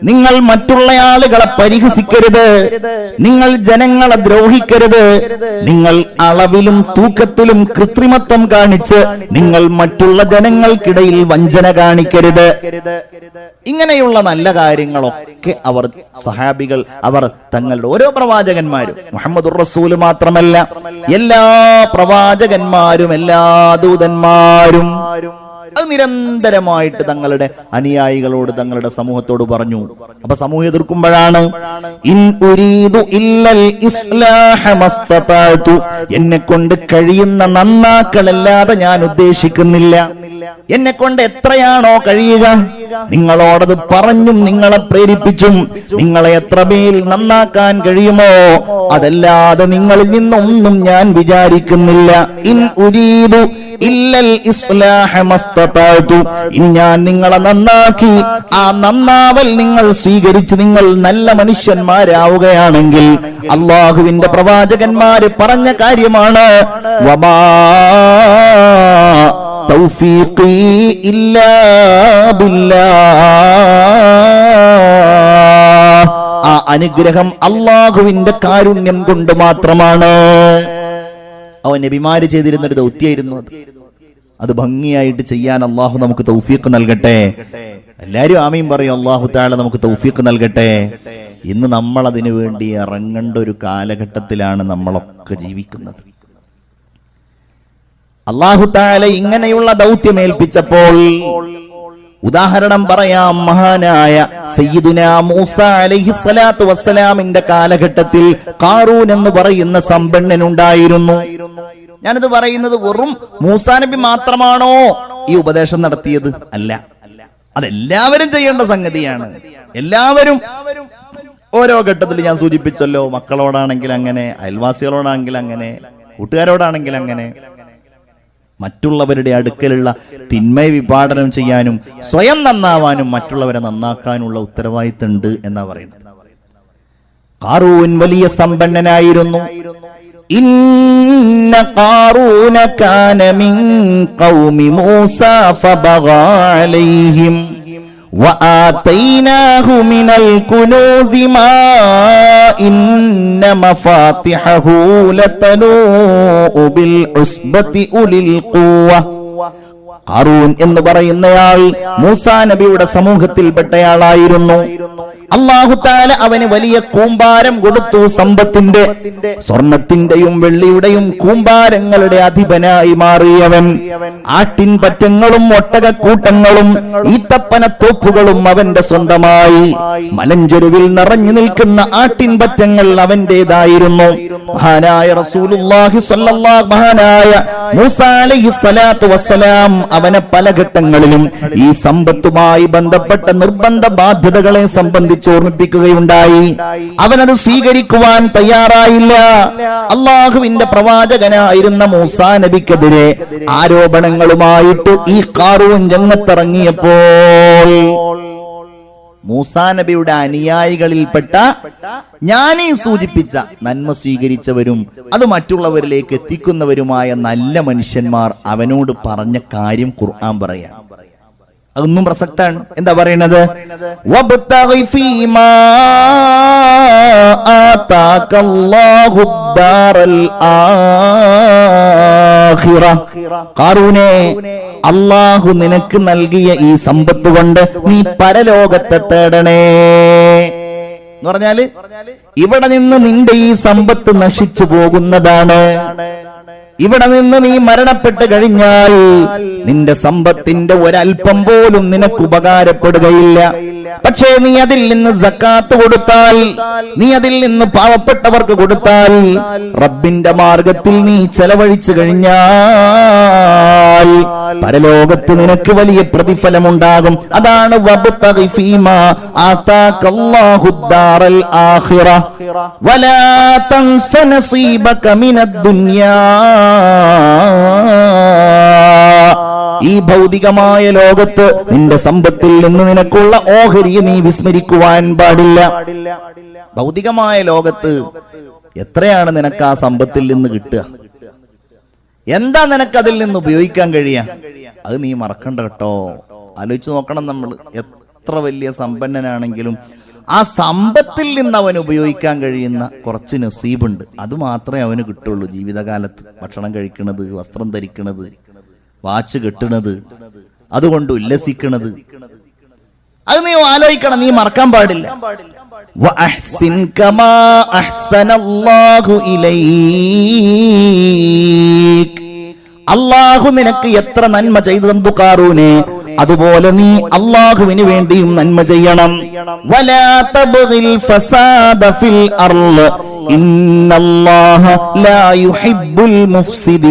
[SPEAKER 1] നിങ്ങൾ മറ്റുള്ള ആളുകളെ പരിഹസിക്കരുത്, നിങ്ങൾ ജനങ്ങളെ ദ്രോഹിക്കരുത്, നിങ്ങൾ അളവിലും തൂക്കത്തിലും കൃത്രിമത്വം കാണിച്ച് നിങ്ങൾ മറ്റുള്ള ജനങ്ങൾക്കിടയിൽ വഞ്ചന കാണിക്കരുത്. ഇങ്ങനെയുള്ള നല്ല കാര്യങ്ങളൊക്കെ അവർ സഹാബികൾ അവർ തങ്ങളുടെ ഓരോ പ്രവാചകന്മാരും, മുഹമ്മദുർ റസൂല് മാത്രമല്ല എല്ലാ പ്രവാചകന്മാരും എല്ലാ ദൂതന്മാരും അത് നിരന്തരമായിട്ട് തങ്ങളുടെ അനുയായികളോട് തങ്ങളുടെ സമൂഹത്തോട് പറഞ്ഞു. അപ്പൊ സമൂഹം എതിർക്കുമ്പോഴാണ് ഇൻ ഉരീദു ഇല്ലൽ ഇസ്ലാഹ മസ്തതഅതു, എന്നെ കൊണ്ട് കഴിയുന്ന നന്നാക്കലല്ലാതെ ഞാൻ ഉദ്ദേശിക്കുന്നില്ല. എന്നെ കൊണ്ട് എത്രയാണോ കഴിയുക നിങ്ങളോടത് പറഞ്ഞും നിങ്ങളെ പ്രേരിപ്പിച്ചും നിങ്ങളെ എത്ര മേൽ നന്നാക്കാൻ കഴിയുമോ അതല്ലാതെ നിങ്ങളിൽ നിന്നൊന്നും ഞാൻ വിചാരിക്കുന്നില്ല. ഇൻ ഉരീദു ഇല്ലൽ ഇസ്ലാഹ മസ്തതഅതു. ഇനി ഞാൻ നിങ്ങളെ നന്നാക്കി ആ നന്നാവൽ നിങ്ങൾ സ്വീകരിച്ച് നിങ്ങൾ നല്ല മനുഷ്യന്മാരാവുകയാണെങ്കിൽ അള്ളാഹുവിന്റെ പ്രവാചകന്മാര് പറഞ്ഞ കാര്യമാണ്, വമാ തൗഫീഖി ഇല്ലാ ബില്ലാഹ്. ആ അനുഗ്രഹം അള്ളാഹുവിന്റെ കാരുണ്യം കൊണ്ട് മാത്രമാണ്. അവൻ നബിമാര് ചെയ്തിരുന്നൊരു ദൗത്യായിരുന്നു അത് ഭംഗിയായിട്ട് ചെയ്യാൻ അള്ളാഹു നമുക്ക് തൗഫീഖ് നൽകട്ടെ. എല്ലാരും ആമീൻ പറയും. അള്ളാഹു തആല നമുക്ക് തൗഫീഖ് നൽകട്ടെ. ഇന്ന് നമ്മൾ അതിനു വേണ്ടി ഇറങ്ങേണ്ട ഒരു കാലഘട്ടത്തിലാണ് നമ്മളൊക്കെ ജീവിക്കുന്നത്. അള്ളാഹു തആല ഇങ്ങനെയുള്ള ദൗത്യമേൽപ്പിച്ചപ്പോൾ ഉദാഹരണം പറയാം. മഹാനായ സയ്യിദുനാ മൂസ അലൈഹിസ്സലാത്തു വസ്സലാമിന്റെ കാലഘട്ടത്തിൽ ഖാറൂൻ എന്ന് പറയുന്ന സമ്പന്നനുണ്ടായിരുന്നു. ഞാനിത് പറയുന്നത് വെറും മൂസാ നബി മാത്രമാണോ ഈ ഉപദേശം നടത്തിയത്? അല്ല, അതെല്ലാവരും ചെയ്യേണ്ട സംഗതിയാണ്. എല്ലാവരും ഓരോ ഘട്ടത്തിൽ ഞാൻ സൂചിപ്പിച്ചല്ലോ, മക്കളോടാണെങ്കിൽ അങ്ങനെ, അയൽവാസികളോടാണെങ്കിൽ അങ്ങനെ, കൂട്ടുകാരോടാണെങ്കിൽ അങ്ങനെ, മറ്റുള്ളവരുടെ അടുക്കലുള്ള തിന്മയെ വിഭാടനം ചെയ്യാനും സ്വയം നന്നാവാനും മറ്റുള്ളവരെ നന്നാക്കാനുള്ള ഉത്തരവാദിത്തമുണ്ട് എന്നാ പറയുന്നത്. ഖാറൂൻ വലിയ സമ്പന്നനായിരുന്നു. ഇന്ന ഖാറൂന കാന മിൻ ഖൗമി മൂസ ഫബഗാ അലൈഹിം وآتيناه من الكنوز ما إن مفاتحه لتنوء بالعصبة أولي القوة. ഖാറൂൻ എന്ന് പറയുന്നയാൾ മൂസാ നബിയുടെ സമൂഹത്തിൽപ്പെട്ടയാളായിരുന്നു. അല്ലാഹു തആല അവന് വലിയ കൂമ്പാരം കൊടുത്തു. സമ്പത്തിന്റെ, സ്വർണത്തിന്റെയും വെള്ളിയുടെയും കൂമ്പാരങ്ങളുടെ അധിപനായി മാറിയവൻ. ആട്ടിൻപറ്റങ്ങളും ഒട്ടകക്കൂട്ടങ്ങളും ഈത്തപ്പനത്തോപ്പുകളും അവന്റെ സ്വന്തമായി. മലഞ്ചെരുവിൽ നിറഞ്ഞു നിൽക്കുന്ന ആട്ടിൻപറ്റങ്ങൾ അവന്റേതായിരുന്നു. മഹാനായ റസൂലുള്ളാഹി സ്വല്ലല്ലാഹു മഹാനായ മൂസാ അലൈഹിസ്സലാത്തു വസ്സലാം അവനെ പല ഘട്ടങ്ങളിലും ഈ സമ്പത്തുമായി ബന്ധപ്പെട്ട നിർബന്ധ ബാധ്യതകളെ സംബന്ധിച്ച് ഓർമ്മിപ്പിക്കുകയുണ്ടായി. അവനത് സ്വീകരിക്കുവാൻ തയ്യാറായില്ല. അള്ളാഹുവിന്റെ പ്രവാചകനായിരുന്ന മൂസാ നബിക്കെതിരെ ആരോപണങ്ങളുമായിട്ട് ഈ ഖാറൂൻ രംഗത്തിറങ്ങിയപ്പോൾ മൂസാ നബിയുടെ അനുയായികളിൽപ്പെട്ട ഞാനീ സൂചിപ്പിച്ച നന്മ സ്വീകരിച്ചവരും അത് മറ്റുള്ളവരിലേക്ക് എത്തിക്കുന്നവരുമായ നല്ല മനുഷ്യന്മാർ അവനോട് പറഞ്ഞ കാര്യം ഖുർആൻ പറയാം. അതൊന്നും പ്രസക്താണ്. എന്താ പറയണത്? വബ്തഗി ഫീമാ ആതാകല്ലാഹു ദാറൽ ആഖിറ. ഖാറൂനേ, അല്ലാഹു നിനക്ക് നൽകിയ ഈ സമ്പത്ത് കൊണ്ട് നീ പരലോകത്തെ തേടണേ എന്ന് പറഞ്ഞാല് ഇവിടെ നിന്ന് നിന്റെ ഈ സമ്പത്ത് നശിച്ചു പോകുന്നതാണ്. ഇവിടെ നിന്ന് നീ മരണപ്പെട്ട് കഴിഞ്ഞാൽ നിന്റെ സമ്പത്തിന്റെ ഒരൽപ്പം പോലും നിനക്ക് ഉപകാരപ്പെടുകയില്ല. പക്ഷേ നീ അതിൽ നിന്ന് സക്കാത്ത് കൊടുത്താൽ, നീ അതിൽ നിന്ന് പാവപ്പെട്ടവർക്ക് കൊടുത്താൽ, റബ്ബിന്റെ മാർഗത്തിൽ നീ ചെലവഴിച്ചു കഴിഞ്ഞാൽ പരലോകത്ത് നിനക്ക് വലിയ പ്രതിഫലമുണ്ടാകും. അതാണ് വബ്തഗി ഫീമാ ആതാകല്ലാഹു ദാറൽ ആഖിറ വലാ തൻസ നസീബക മിനദ് ദുനിയാ. ഈ ഭൗതികമായ ലോകത്ത് നിന്റെ സമ്പത്തിൽ നിന്ന് നിനക്കുള്ള ഓഹരിയെ നീ വിസ്മരിക്കുവാൻ പാടില്ല. ഭൗതികമായ ലോകത്ത് എത്രയാണ് നിനക്ക് ആ സമ്പത്തിൽ നിന്ന് കിട്ടുക? എന്താ നിനക്ക് അതിൽ നിന്ന് ഉപയോഗിക്കാൻ കഴിയാ? അത് നീ മറക്കണ്ട കേട്ടോ. ആലോചിച്ച് നോക്കണം. നമ്മൾ എത്ര വലിയ സമ്പന്നനാണെങ്കിലും ആ സമ്പത്തിൽ നിന്ന് അവൻ ഉപയോഗിക്കാൻ കഴിയുന്ന കുറച്ച് നസീബുണ്ട്. അത് മാത്രമേ അവന് കിട്ടുള്ളൂ ജീവിതകാലത്ത്. ഭക്ഷണം കഴിക്കുന്നത്, വസ്ത്രം ധരിക്കുന്നത്, വാച്ച് കെട്ടുന്നത്, അതുകൊണ്ട് ഉല്ലസിക്കുന്നത്, അത് നീ ആലോചിക്കണം. നീ മറക്കാൻ പാടില്ല. വഅഹ്സിൻ കമാ അഹ്സനല്ലാഹു ഇലൈക്. അല്ലാഹു നിനക്ക് എത്ര നന്മ ചെയ്തു ഖാറൂനെ, അതുപോലെ നീ അല്ലാഹുവിന് വേണ്ടിയും നന്മ ചെയ്യണം. വലാ തബ്ഗിൽ ഫസാദ ഫിൽ അർള് ഇന്നല്ലാഹ ലാ യുഹിബ്ബുൽ മുഫ്സിദീൻ.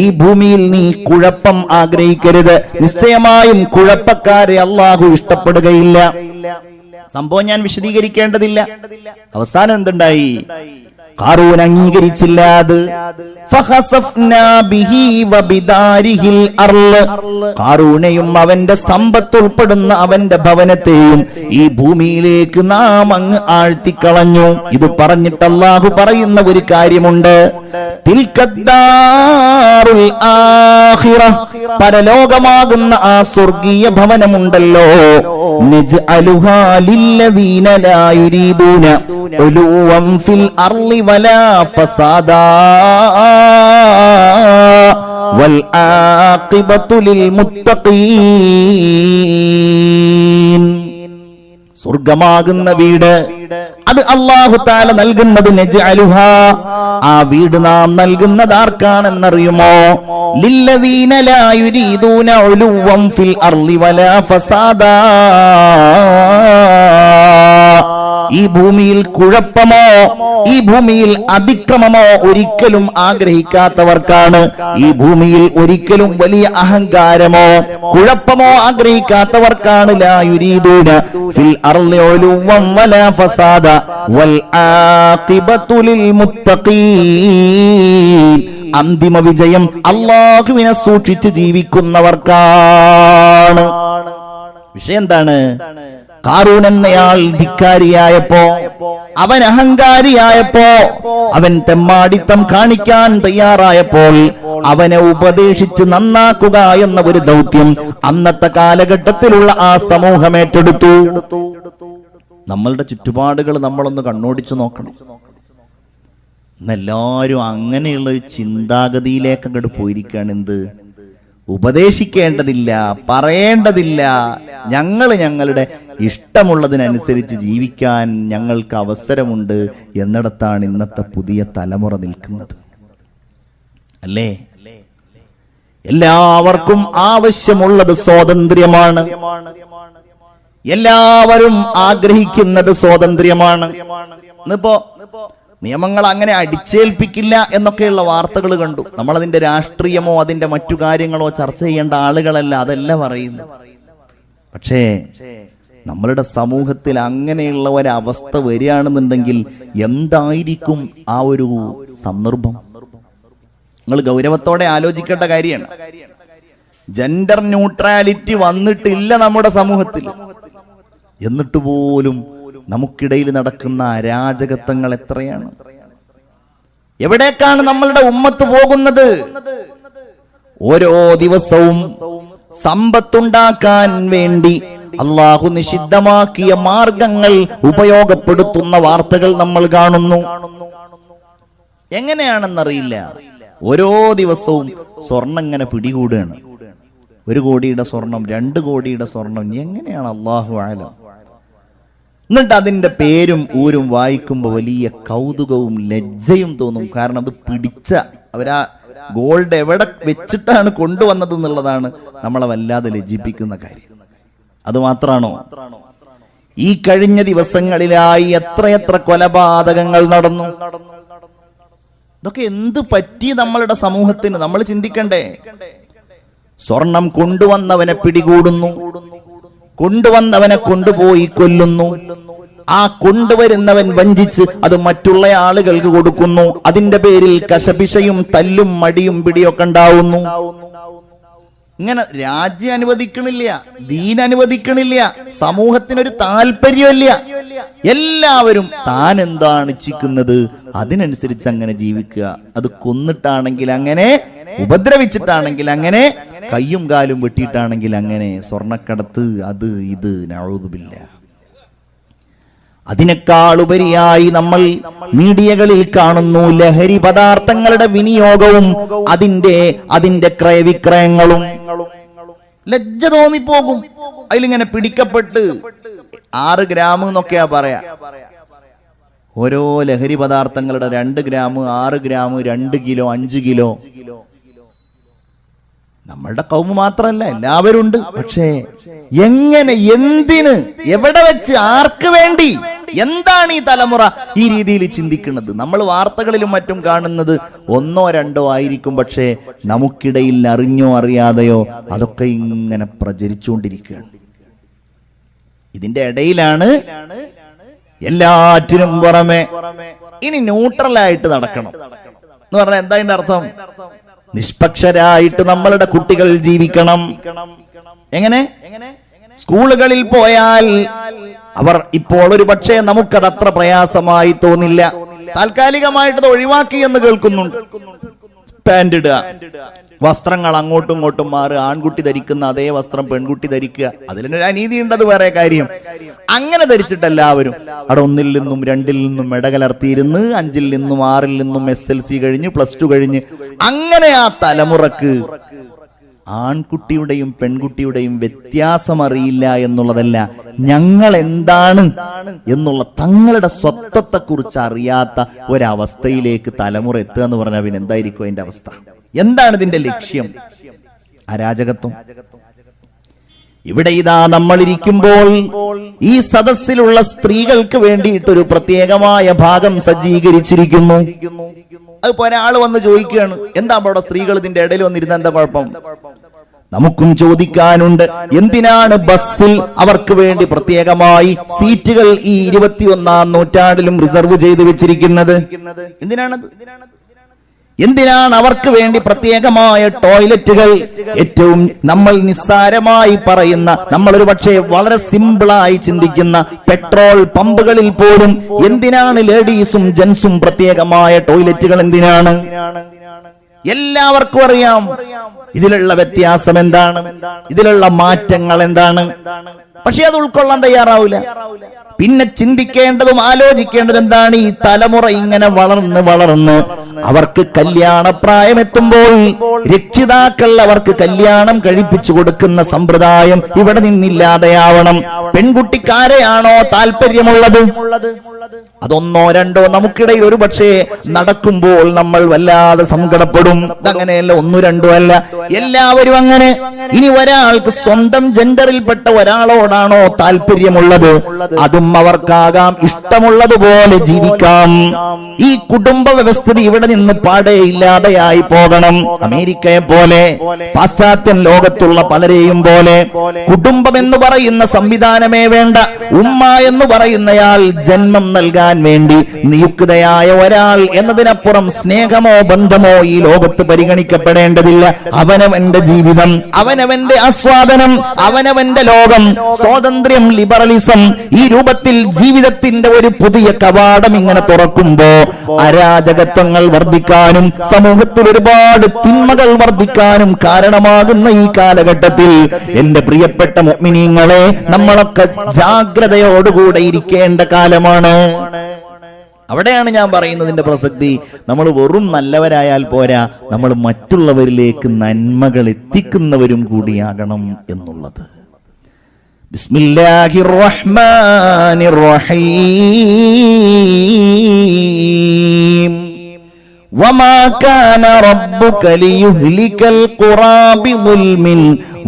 [SPEAKER 1] ഈ ഭൂമിയിൽ നീ കുഴപ്പം ആഗ്രഹിക്കരുത്. നിശ്ചയമായും കുഴപ്പക്കാരെ അള്ളാഹു ഇഷ്ടപ്പെടുകയില്ല. സംഭവം ഞാൻ വിശദീകരിക്കേണ്ടതില്ല. അവസാനം എന്തുണ്ടായി? ഖാറൂൻ അംഗീകരിച്ചില്ല. അത് ഖാറൂനെയും അവന്റെ സമ്പത്ത് ഉൾപ്പെടുന്ന അവന്റെ ഭവനത്തെയും ഈ ഭൂമിയിലേക്ക് നാം അങ്ങ് ആഴ്ത്തിക്കളഞ്ഞു. ഇത് പറഞ്ഞിട്ട് അല്ലാഹു പറയുന്ന ഒരു കാര്യമുണ്ട്. തിൽക്കദ്ദാറുൽ ആഖിറ, പരലോകമാകുന്ന ആ സ്വർഗീയ ഭവനമുണ്ടല്ലോ, നജ്അലുഹാ ലില്ലദീന ലാ യുരീദൂന ഉലുവൻ ഫിൽ അർളി വലാ ഫസാദാ വൽ ആഖിബത്തു ലിൽ മുത്തഖീൻ. സ്വർഗമാകുന്ന വീട് അത് അല്ലാഹു തആല നൽകുന്നത് നജ്അലുഹാ, ആ വീട് നാം നൽകുന്നത് ആർക്കാണെന്നറിയുമോ? ലില്ലദീന ലാ യുരീദൂന ഉലുവൻ ഫിൽ അർളി വലാ ഫസാദാ, ഈ ഭൂമിയിൽ കുഴപ്പമോ ഈ ഭൂമിയിൽ അതിക്രമമോ ഒരിക്കലും ആഗ്രഹിക്കാത്തവർക്കാണ്. ഈ ഭൂമിയിൽ ഒരിക്കലും വലിയ അഹങ്കാരമോ കുഴപ്പമോ ആഗ്രഹിക്കാത്തവർക്കാണ്. ലാ യുരീദൂന ഫിൽ അർളി ഉലുവൻ വലാ ഫസാദ വൽ ആഖിബത്തു ലിൽ മുത്തഖീൻ. അന്തിമ വിജയം അല്ലാഹുവിനെ സൂക്ഷിച്ച് ജീവിക്കുന്നവർക്കാണ്. വിഷയം എന്താണ്? ഖാറൂൻ എന്നയാൾ ധിക്കാരിയായപ്പോ, അവൻ അഹങ്കാരിയായപ്പോ, അവൻ തെമ്മാടിത്തം കാണിക്കാൻ തയ്യാറായപ്പോൾ അവനെ ഉപദേശിച്ച് നന്നാക്കുക എന്ന ഒരു ദൗത്യം അന്നത്തെ കാലഘട്ടത്തിലുള്ള ആ സമൂഹം ഏറ്റെടുത്തു. നമ്മളുടെ ചുറ്റുപാടുകൾ നമ്മളൊന്ന് കണ്ണോടിച്ചു നോക്കണം. ഇന്നെല്ലാവരും അങ്ങനെയുള്ള ഒരു ചിന്താഗതിയിലേക്ക് അങ്ങോട്ട് പോയിരിക്കുകയാണ്. എന്ത്? ഉപദേശിക്കേണ്ടതില്ല, പറയേണ്ടതില്ല, ഞങ്ങളുടെ ഇഷ്ടമുള്ളതിനനുസരിച്ച് ജീവിക്കാൻ ഞങ്ങൾക്ക് അവസരമുണ്ട് എന്നിടത്താണ് ഇന്നത്തെ പുതിയ തലമുറ നിൽക്കുന്നത്. അല്ലേ? എല്ലാവർക്കും ആവശ്യമുള്ളത് സ്വാതന്ത്ര്യമാണ്. എല്ലാവരും ആഗ്രഹിക്കുന്നത് സ്വാതന്ത്ര്യമാണ്. ഇന്നിപ്പോ നിയമങ്ങൾ അങ്ങനെ അടിച്ചേൽപ്പിക്കില്ല എന്നൊക്കെയുള്ള വാർത്തകൾ കണ്ടു. നമ്മളതിന്റെ രാഷ്ട്രീയമോ അതിന്റെ മറ്റു കാര്യങ്ങളോ ചർച്ച ചെയ്യേണ്ട ആളുകളല്ല, അതല്ല പറയുന്നത്. പക്ഷേ നമ്മളുടെ സമൂഹത്തിൽ അങ്ങനെയുള്ള ഒരവസ്ഥ വരികയാണെന്നുണ്ടെങ്കിൽ എന്തായിരിക്കും ആ ഒരു സന്ദർഭം? നിങ്ങൾ ഗൗരവത്തോടെ ആലോചിക്കേണ്ട കാര്യമാണ്. ജെൻഡർ ന്യൂട്രാലിറ്റി വന്നിട്ടില്ല നമ്മുടെ സമൂഹത്തിൽ. എന്നിട്ട് പോലും നമുക്കിടയിൽ നടക്കുന്ന അരാജകത്വങ്ങൾ എത്രയാണ്! എവിടേക്കാണ് നമ്മളുടെ ഉമ്മത്ത് പോകുന്നത്? ഓരോ ദിവസവും സമ്പത്തുണ്ടാക്കാൻ വേണ്ടി അല്ലാഹു നിഷിദ്ധമാക്കിയ മാർഗങ്ങൾ ഉപയോഗപ്പെടുത്തുന്ന വാർത്തകൾ നമ്മൾ കാണുന്നു. എങ്ങനെയാണെന്നറിയില്ല, ഓരോ ദിവസവും സ്വർണം ഇങ്ങനെ പിടികൂടുകയാണ്. 1 കോടിയുടെ സ്വർണം, 2 കോടിയുടെ സ്വർണം, എങ്ങനെയാണ്? അല്ലാഹു ആലം. എന്നിട്ട് അതിന്റെ പേരും ഊരും വായിക്കുമ്പോൾ വലിയ കൗതുകവും ലജ്ജയും തോന്നും. കാരണം അത് പിടിച്ച അവരാ ഗോൾഡ് എവിടെ വെച്ചിട്ടാണ് കൊണ്ടുവന്നത് എന്നുള്ളതാണ് നമ്മളെ വല്ലാതെ ലജ്ജിപ്പിക്കുന്ന കാര്യം. അത് മാത്രാണോ? ഈ കഴിഞ്ഞ ദിവസങ്ങളിലായി എത്രയെത്ര കൊലപാതകങ്ങൾ നടന്നു. ഇതൊക്കെ എന്ത് പറ്റി നമ്മളുടെ സമൂഹത്തിന്? നമ്മൾ ചിന്തിക്കണ്ടേ? സ്വർണം കൊണ്ടുവന്നവനെ പിടികൂടുന്നു, കൊണ്ടുവന്നവനെ കൊണ്ടുപോയി കൊല്ലുന്നു, ആ കൊണ്ടുവരുന്നവൻ വഞ്ചിച്ച് അത് മറ്റുള്ള ആളുകൾക്ക് കൊടുക്കുന്നു. അതിന്റെ പേരിൽ കശപിശയും തല്ലും മടിയും പിടിയൊക്കെ ഉണ്ടാവുന്നു. ഇങ്ങനെ രാജ്യം അനുവദിക്കണില്ല, ദീൻ അനുവദിക്കണില്ല, സമൂഹത്തിനൊരു താല്പര്യമില്ല. എല്ലാവരും താൻ എന്താണ് ഇച്ഛിക്കുന്നത് അതിനനുസരിച്ച് അങ്ങനെ ജീവിക്കുക. അത് കൊന്നിട്ടാണെങ്കിൽ അങ്ങനെ, ഉപദ്രവിച്ചിട്ടാണെങ്കിൽ അങ്ങനെ, കയ്യും കാലും വെട്ടിയിട്ടാണെങ്കിൽ അങ്ങനെ, സ്വർണ്ണക്കടത്ത്, അത് ഇത്, നഊദുബില്ല. അതിനേക്കാൾ ഉപരിയായി നമ്മൾ മീഡിയകളിൽ കാണുന്നു ലഹരി പദാർത്ഥങ്ങളുടെ വിനിയോഗവും അതിന്റെ ക്രയവിക്രയങ്ങളും. ലജ്ജ തോന്നിപ്പോകും. അതിലിങ്ങനെ പിടിക്കപ്പെട്ട് 6 ഗ്രാം എന്നൊക്കെയാ പറയാ. ഓരോ ലഹരി പദാർത്ഥങ്ങളുടെ 2 ഗ്രാം, 6 ഗ്രാം, 2 കിലോ, 5 കിലോ. നമ്മളുടെ കൗമ് മാത്രമല്ല, എല്ലാവരും ഉണ്ട്. പക്ഷേ എങ്ങനെ, എന്തിന്, എവിടെ വെച്ച്, ആർക്ക് വേണ്ടി? എന്താണ് ഈ തലമുറ ഈ രീതിയിൽ ചിന്തിക്കുന്നത്? നമ്മൾ വാർത്തകളിലും മറ്റും കാണുന്നത് ഒന്നോ രണ്ടോ ആയിരിക്കും, പക്ഷേ നമുക്കിടയിൽ അറിഞ്ഞോ അറിയാതെയോ അതൊക്കെ ഇങ്ങനെ പ്രചരിച്ചുകൊണ്ടിരിക്കുകയാണ്. ഇതിന്റെ ഇടയിലാണ് എല്ലാറ്റിനും പുറമെ ഇനി ന്യൂട്രലായിട്ട് നടക്കണം എന്ന് പറഞ്ഞാൽ എന്താ അതിന്റെ അർത്ഥം? നിഷ്പക്ഷരായിട്ട് നമ്മളുടെ കുട്ടികൾ ജീവിക്കണം. എങ്ങനെ? സ്കൂളുകളിൽ പോയാൽ അവർ ഇപ്പോൾ ഒരു പക്ഷേ നമുക്കതത്ര പ്രയാസമായി തോന്നില്ല, താൽക്കാലികമായിട്ട് ഒഴിവാക്കി എന്ന് കേൾക്കുന്നുണ്ട്. പാന്റ് ഇടുക, വസ്ത്രങ്ങൾ അങ്ങോട്ടും ഇങ്ങോട്ടും മാറുക, ആൺകുട്ടി ധരിക്കുന്ന അതേ വസ്ത്രം പെൺകുട്ടി ധരിക്കുക, അതിലൊരു അനീതി ഉണ്ടത് വേറെ കാര്യം. അങ്ങനെ ധരിച്ചിട്ട് എല്ലാവരും അവിടെ 1 ൽ നിന്നും 2 ൽ നിന്നും മെഡകലർത്തിയിരുന്ന് 5 ൽ നിന്നും 6 ൽ നിന്നും SLC കഴിഞ്ഞ് +2 കഴിഞ്ഞ് അങ്ങനെ ആ തലമുറക്ക് ആൺകുട്ടിയുടെയും പെൺകുട്ടിയുടെയും വ്യത്യാസം അറിയില്ല എന്നുള്ളതല്ല, ഞങ്ങൾ എന്താണ് എന്നുള്ള തങ്ങളുടെ സ്വത്വത്തെ കുറിച്ച് അറിയാത്ത ഒരവസ്ഥയിലേക്ക് തലമുറ എത്തുക എന്ന് പറഞ്ഞാൽ പിന്നെ എന്തായിരിക്കും അതിന്റെ അവസ്ഥ? എന്താണ് ഇതിന്റെ ലക്ഷ്യം? അരാജകത്വം. ഇവിടെ ഇതാ നമ്മളിരിക്കുമ്പോൾ ഈ സദസ്സിലുള്ള സ്ത്രീകൾക്ക് വേണ്ടിയിട്ടൊരു പ്രത്യേകമായ ഭാഗം സജ്ജീകരിച്ചിരിക്കുന്നു. അതിപ്പോ ഒരാൾ വന്ന് ചോദിക്കുകയാണ്, എന്താ അവിടെ സ്ത്രീകൾ ഇതിന്റെ ഇടയിൽ വന്നിരുന്ന എന്താ കുഴപ്പം? നമുക്കും ചോദിക്കാനുണ്ട്. എന്തിനാണ് ബസ്സിൽ അവർക്ക് വേണ്ടി പ്രത്യേകമായി സീറ്റുകൾ ഈ 21ാം നൂറ്റാണ്ടിലും റിസർവ് ചെയ്തു വെച്ചിരിക്കുന്നത്? എന്തിനാണ് അവർക്ക് വേണ്ടി പ്രത്യേകമായ ടോയ്ലറ്റുകൾ? ഏറ്റവും നമ്മൾ നിസ്സാരമായി പറയുന്ന, നമ്മളൊരു പക്ഷേ വളരെ സിമ്പിളായി ചിന്തിക്കുന്ന പെട്രോൾ പമ്പുകളിൽ പോലും എന്തിനാണ് ലേഡീസും ജെൻസും പ്രത്യേകമായ ടോയ്ലറ്റുകൾ? എന്തിനാണ്? എല്ലാവർക്കും അറിയാം ഇതിലുള്ള വ്യത്യാസം എന്താണ്, ഇതിലുള്ള മാറ്റങ്ങൾ എന്താണ്. പക്ഷെ അത് ഉൾക്കൊള്ളാൻ തയ്യാറാവില്ല. പിന്നെ ചിന്തിക്കേണ്ടതും ആലോചിക്കേണ്ടതും എന്താണ്? ഈ തലമുറ ഇങ്ങനെ വളർന്ന് അവർക്ക് കല്യാണപ്രായമെത്തുമ്പോൾ രക്ഷിതാക്കൾ അവർക്ക് കല്യാണം കഴിപ്പിച്ചു കൊടുക്കുന്ന സമ്പ്രദായം ഇവിടെ നിന്നില്ലാതെയാവണം. പെൺകുട്ടിക്കാരെയാണോ താല്പര്യമുള്ളത്? അതൊന്നോ രണ്ടോ നമുക്കിടയിൽ ഒരു പക്ഷേ നടക്കുമ്പോൾ നമ്മൾ വല്ലാതെ സങ്കടപ്പെടും. അങ്ങനെയല്ല, 1 2 അല്ല, എല്ലാവരും അങ്ങനെ. ഇനി ഒരാൾക്ക് സ്വന്തം ജെൻഡറിൽപ്പെട്ട ഒരാളോടാണോ താല്പര്യമുള്ളത്? അതും അവർക്കാകാം, ഇഷ്ടമുള്ളതുപോലെ ജീവിക്കാം. ഈ കുടുംബ വ്യവസ്ഥിതി ഇവിടെ നിന്ന് പാടെ ഇല്ലാതെയായി പോകണം. അമേരിക്കയെ പോലെ, പാശ്ചാത്യൻ ലോകത്തുള്ള പലരെയും പോലെ കുടുംബം എന്ന് പറയുന്ന സംവിധാനമേ വേണ്ട. ഉമ്മ എന്ന് പറയുന്നയാൾ ജന്മം നൽകാൻ വേണ്ടി നിയുക്തയായ ഒരാൾ എന്നതിനപ്പുറം സ്നേഹമോ ബന്ധമോ ഈ ലോകത്ത് പരിഗണിക്കപ്പെടേണ്ടതില്ല. അവനവന്റെ ജീവിതം, അവനവന്റെ ആസ്വാദനം, അവനവന്റെ ലോകം, സ്വാതന്ത്ര്യം, ലിബറലിസം, ഈ രൂപത്തിൽ ജീവിതത്തിന്റെ ഒരു പുതിയ കവാടം ഇങ്ങനെ തുറക്കുമ്പോ അരാജകത്വങ്ങൾ വർദ്ധിക്കാനും സമൂഹത്തിൽ ഒരുപാട് തിന്മകൾ വർദ്ധിക്കാനും കാരണമാകുന്ന ഈ കാലഘട്ടത്തിൽ എന്റെ പ്രിയപ്പെട്ട മുഅ്മിനീങ്ങളെ, നമ്മളൊക്കെ ജാഗ്രതയോടുകൂടെ ഇരിക്കേണ്ട കാലമാണ്. അവിടെയാണ് ഞാൻ പറയുന്നതിന്റെ പ്രസക്തി. നമ്മൾ വെറും നല്ലവരായാൽ പോരാ, നമ്മൾ മറ്റുള്ളവരിലേക്ക് നന്മകൾ എത്തിക്കുന്നവരും കൂടിയാകണം എന്നുള്ളത്. ബിസ്മില്ലാഹിർ റഹ്മാനിർ റഹീം. വമാ കാന റബ്ബുക ലിയുഹ്ലികൽ ഖുറാ ബിളുൽമിൻ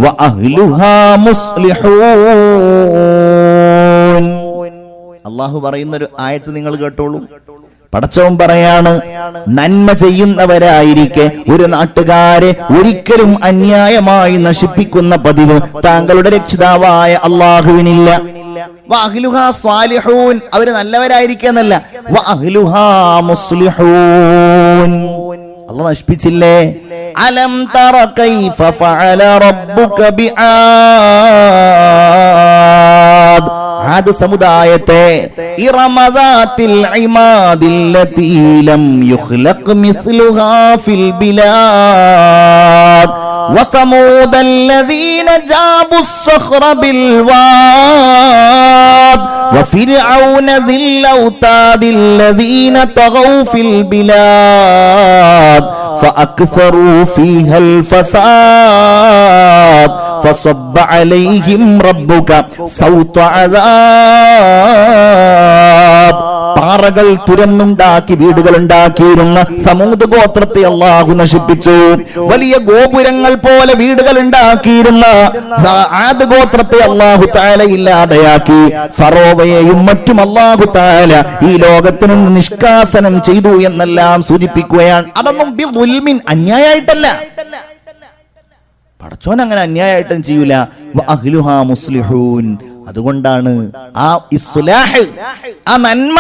[SPEAKER 1] വഅഹ്ലുഹാ മുസ്ലിഹൂൻ. അല്ലാഹു പറയുന്നൊരു ആയത്ത് നിങ്ങൾ കേട്ടോളൂ. പടച്ചവൻ പറയാണ്, നന്മ ചെയ്യുന്നവരായിരിക്കെ ഒരു നാട്ടുകാരെ ഒരിക്കലും അന്യായമായി നശിപ്പിക്കുന്ന പതിവ് താങ്കളുടെ രക്ഷിതാവായ അല്ലാഹുവിനില്ല. വഅഹ്ലുഹാ സ്വാലിഹൂൻ, അവര് നല്ലവരായിരിക്കുന്നല്ല, വഅഹ്ലുഹാ മുസ്ലിഹൂൻ, അല്ലാഹു നശിപ്പിച്ചില്ലേ. അലം തറ കൈഫ ഫഅല റബ്ബുക ബിആദ്, ആദ് സമുദായത്തെ ഇറമദാത്തിൽ ഇമാദില്ലതി ലം യുഖ്ലഖ് മിസ്ലുഹാ ഫിൽ ബിലാദ് وثمود الذين جابوا الصخر بالواد وفرعون ذي الأوتاد الذين طغوا في البلاد فأكثروا فيها الفساد فصب عليهم ربك سوط عذاب. പാറകൾ തുരന്നുണ്ടാക്കി വീടുകൾ ഉണ്ടാക്കിയിരുന്ന സമൂദ് ഗോത്രത്തെ അള്ളാഹു നശിപ്പിച്ചു. വലിയ ഗോപുരങ്ങൾ പോലെ വീടുകൾ ഉണ്ടാക്കിയിരുന്ന ആദ് ഗോത്രത്തെ അള്ളാഹു തആല ഇല്ലാതെയാക്കി. ഫറോവയെയും മറ്റും അള്ളാഹു തആല ഈ ലോകത്തിൽ നിന്ന് നിഷ്കാസനം ചെയ്തു എന്നെല്ലാം സൂചിപ്പിക്കുകയാണ്. അതൊന്നും ബിദുൽമിൻ, അന്യായമായിട്ടല്ല. പടച്ചോൻ അങ്ങനെ അന്യായമായിട്ടും ചെയ്യൂല. വഅഹ്ലുഹാ മുസ്ലിഹൂൻ. അതുകൊണ്ടാണ് ആ ഇസ്ലാഹ്, ആ നന്മ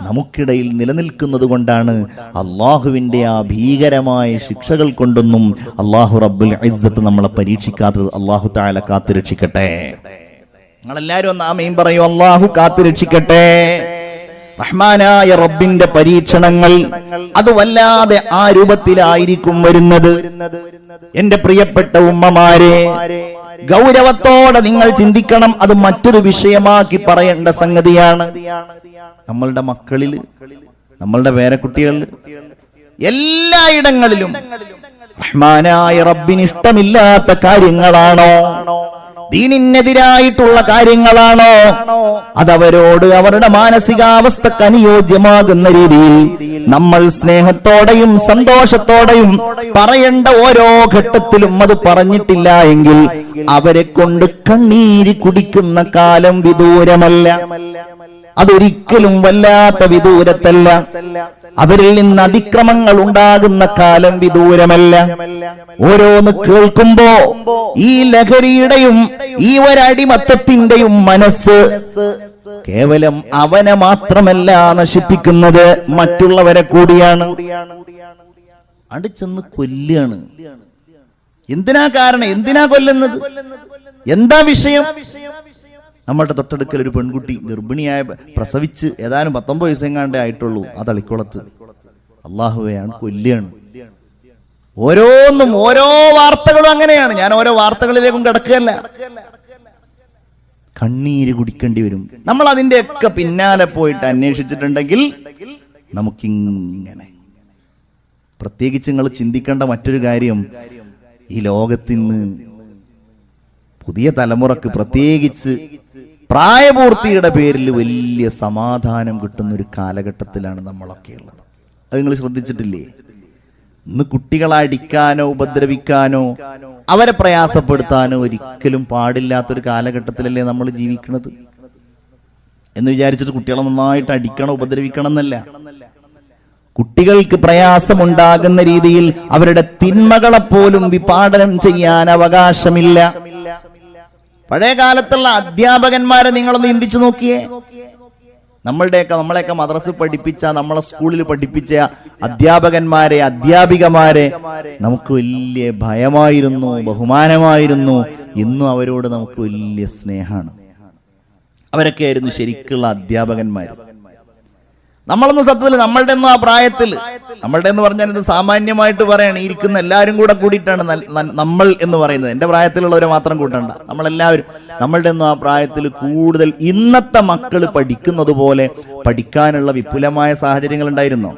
[SPEAKER 1] നമുക്കിടയിൽ നിലനിൽക്കുന്നത് കൊണ്ടാണ് അള്ളാഹുവിന്റെ ആ ഭീകരമായ ശിക്ഷകൾ കൊണ്ടൊന്നും അള്ളാഹു റബ്ബുൽ ഇസ്സത്ത് നമ്മളെ പരീക്ഷിക്കാത്തത്. അള്ളാഹു തആല കാത്തുരക്ഷിക്കട്ടെ. നിങ്ങളെല്ലാരും ഒന്ന് ആമീൻ പറയൂ. അള്ളാഹു കാത്തുരക്ഷിക്കട്ടെ. റഹ്മാനായ റബ്ബിന്റെ പരീക്ഷണങ്ങൾ അത് വല്ലാതെ ആ രൂപത്തിലായിരിക്കും വരുന്നത്. എന്റെ പ്രിയപ്പെട്ട ഉമ്മമാരെ, ഗൗരവത്തോടെ നിങ്ങൾ ചിന്തിക്കണം. അത് മറ്റൊരു വിഷയമാക്കി പറയേണ്ട സംഗതിയാണ്. നമ്മളുടെ മക്കളിൽ, നമ്മളുടെ പേരക്കുട്ടികളിൽ, എല്ലായിടങ്ങളിലും റഹ്മാനായ റബ്ബിന് ഇഷ്ടമില്ലാത്ത കാര്യങ്ങളാണോ, ദീനിനെതിരായിട്ടുള്ള കാര്യങ്ങളാണോ, അതവരോട് അവരുടെ മാനസികാവസ്ഥക്ക് അനുയോജ്യമാകുന്ന രീതിയിൽ നമ്മൾ സ്നേഹത്തോടെയും സന്തോഷത്തോടെയും പറയേണ്ട ഓരോ ഘട്ടത്തിലും അത് പറഞ്ഞിട്ടില്ല എങ്കിൽ അവരെ കൊണ്ട് കണ്ണീര് കുടിക്കുന്ന കാലം വിദൂരമല്ല. അതൊരിക്കലും വല്ലാത്ത വിദൂരത്തല്ല. അവരിൽ നിന്ന് അതിക്രമങ്ങൾ ഉണ്ടാകുന്ന കാലം വിദൂരമല്ല. ഓരോന്ന് കേൾക്കുമ്പോ ഈ ലഹരിയുടെയും ഈ ഒരടിമത്തത്തിന്റെയും മനസ്സ് കേവലം അവനെ മാത്രമല്ല നശിപ്പിക്കുന്നത്, മറ്റുള്ളവരെ കൂടിയാണ്. അടിച്ചെന്ന് കൊല്ലാണ്. എന്തിനാ കാരണം? എന്തിനാ കൊല്ലുന്നത്? എന്താ വിഷയം? നമ്മളുടെ തൊട്ടടുക്കൽ ഒരു പെൺകുട്ടി ഗർഭിണിയായ പ്രസവിച്ച് ഏതാനും 19 വയസ്സെങ്ങാണ്ടേ ആയിട്ടുള്ളൂ. ആ തളിക്കുളത്ത് അള്ളാഹുവെയാണ് കൊല്ലാണ്. ഓരോന്നും ഓരോ വാർത്തകളും അങ്ങനെയാണ്. ഞാൻ ഓരോ വാർത്തകളിലേക്കും കിടക്കുകയല്ല. കണ്ണീര് കുടിക്കേണ്ടി വരും. നമ്മൾ അതിന്റെയൊക്കെ പിന്നാലെ പോയിട്ട് അന്വേഷിച്ചിട്ടുണ്ടെങ്കിൽ നമുക്കിങ്ങനെ. പ്രത്യേകിച്ച് നിങ്ങൾ ചിന്തിക്കേണ്ട മറ്റൊരു കാര്യം, ഈ ലോകത്തിന്ന് പുതിയ തലമുറക്ക് പ്രത്യേകിച്ച് പ്രായപൂർത്തിയുടെ പേരിൽ വലിയ സമാധാനം കിട്ടുന്ന ഒരു കാലഘട്ടത്തിലാണ് നമ്മളൊക്കെ ഉള്ളത്. അത് നിങ്ങൾ ശ്രദ്ധിച്ചിട്ടില്ലേ? ഇന്ന് കുട്ടികളെ അടിക്കാനോ ഉപദ്രവിക്കാനോ അവരെ പ്രയാസപ്പെടുത്താനോ ഒരിക്കലും പാടില്ലാത്തൊരു കാലഘട്ടത്തിലല്ലേ നമ്മൾ ജീവിക്കുന്നത്. എന്ന് വിചാരിച്ചിട്ട് കുട്ടികളെ നന്നായിട്ട് അടിക്കണം ഉപദ്രവിക്കണം എന്നല്ല. കുട്ടികൾക്ക് പ്രയാസമുണ്ടാകുന്ന രീതിയിൽ അവരുടെ തിന്മകളെപ്പോലും വിപാടനം ചെയ്യാൻ അവകാശമില്ല. പഴയ കാലത്തുള്ള അധ്യാപകന്മാരെ നിങ്ങളൊന്ന് ചിന്തിച്ചു നോക്കിയേ. നമ്മളെയൊക്കെ മദ്രസ പഠിപ്പിച്ച, നമ്മളെ സ്കൂളിൽ പഠിപ്പിച്ച അധ്യാപകന്മാരെ, അധ്യാപികമാരെ നമുക്ക് വലിയ ഭയമായിരുന്നു, ബഹുമാനമായിരുന്നു. ഇന്നും അവരോട് നമുക്ക് വലിയ സ്നേഹമാണ്. അവരൊക്കെ ആയിരുന്നു ശരിക്കുള്ള അധ്യാപകന്മാർ. നമ്മളൊന്നും സത്യത്തിൽ നമ്മളുടെ ഒന്നും ആ പ്രായത്തിൽ, നമ്മളുടെ എന്ന് പറഞ്ഞാൽ ഇത് സാമാന്യമായിട്ട് പറയാണ്, ഇരിക്കുന്ന എല്ലാവരും കൂടെ കൂടിയിട്ടാണ് നമ്മൾ എന്ന് പറയുന്നത്. എന്റെ പ്രായത്തിലുള്ളവരെ മാത്രം കൂട്ടണ്ട, നമ്മളെല്ലാവരും. നമ്മളുടെ ഒന്നും ആ പ്രായത്തിൽ കൂടുതൽ ഇന്നത്തെ മക്കൾ പഠിക്കുന്നത് പോലെ പഠിക്കാനുള്ള വിപുലമായ സാഹചര്യങ്ങൾ ഉണ്ടായിരുന്നോ?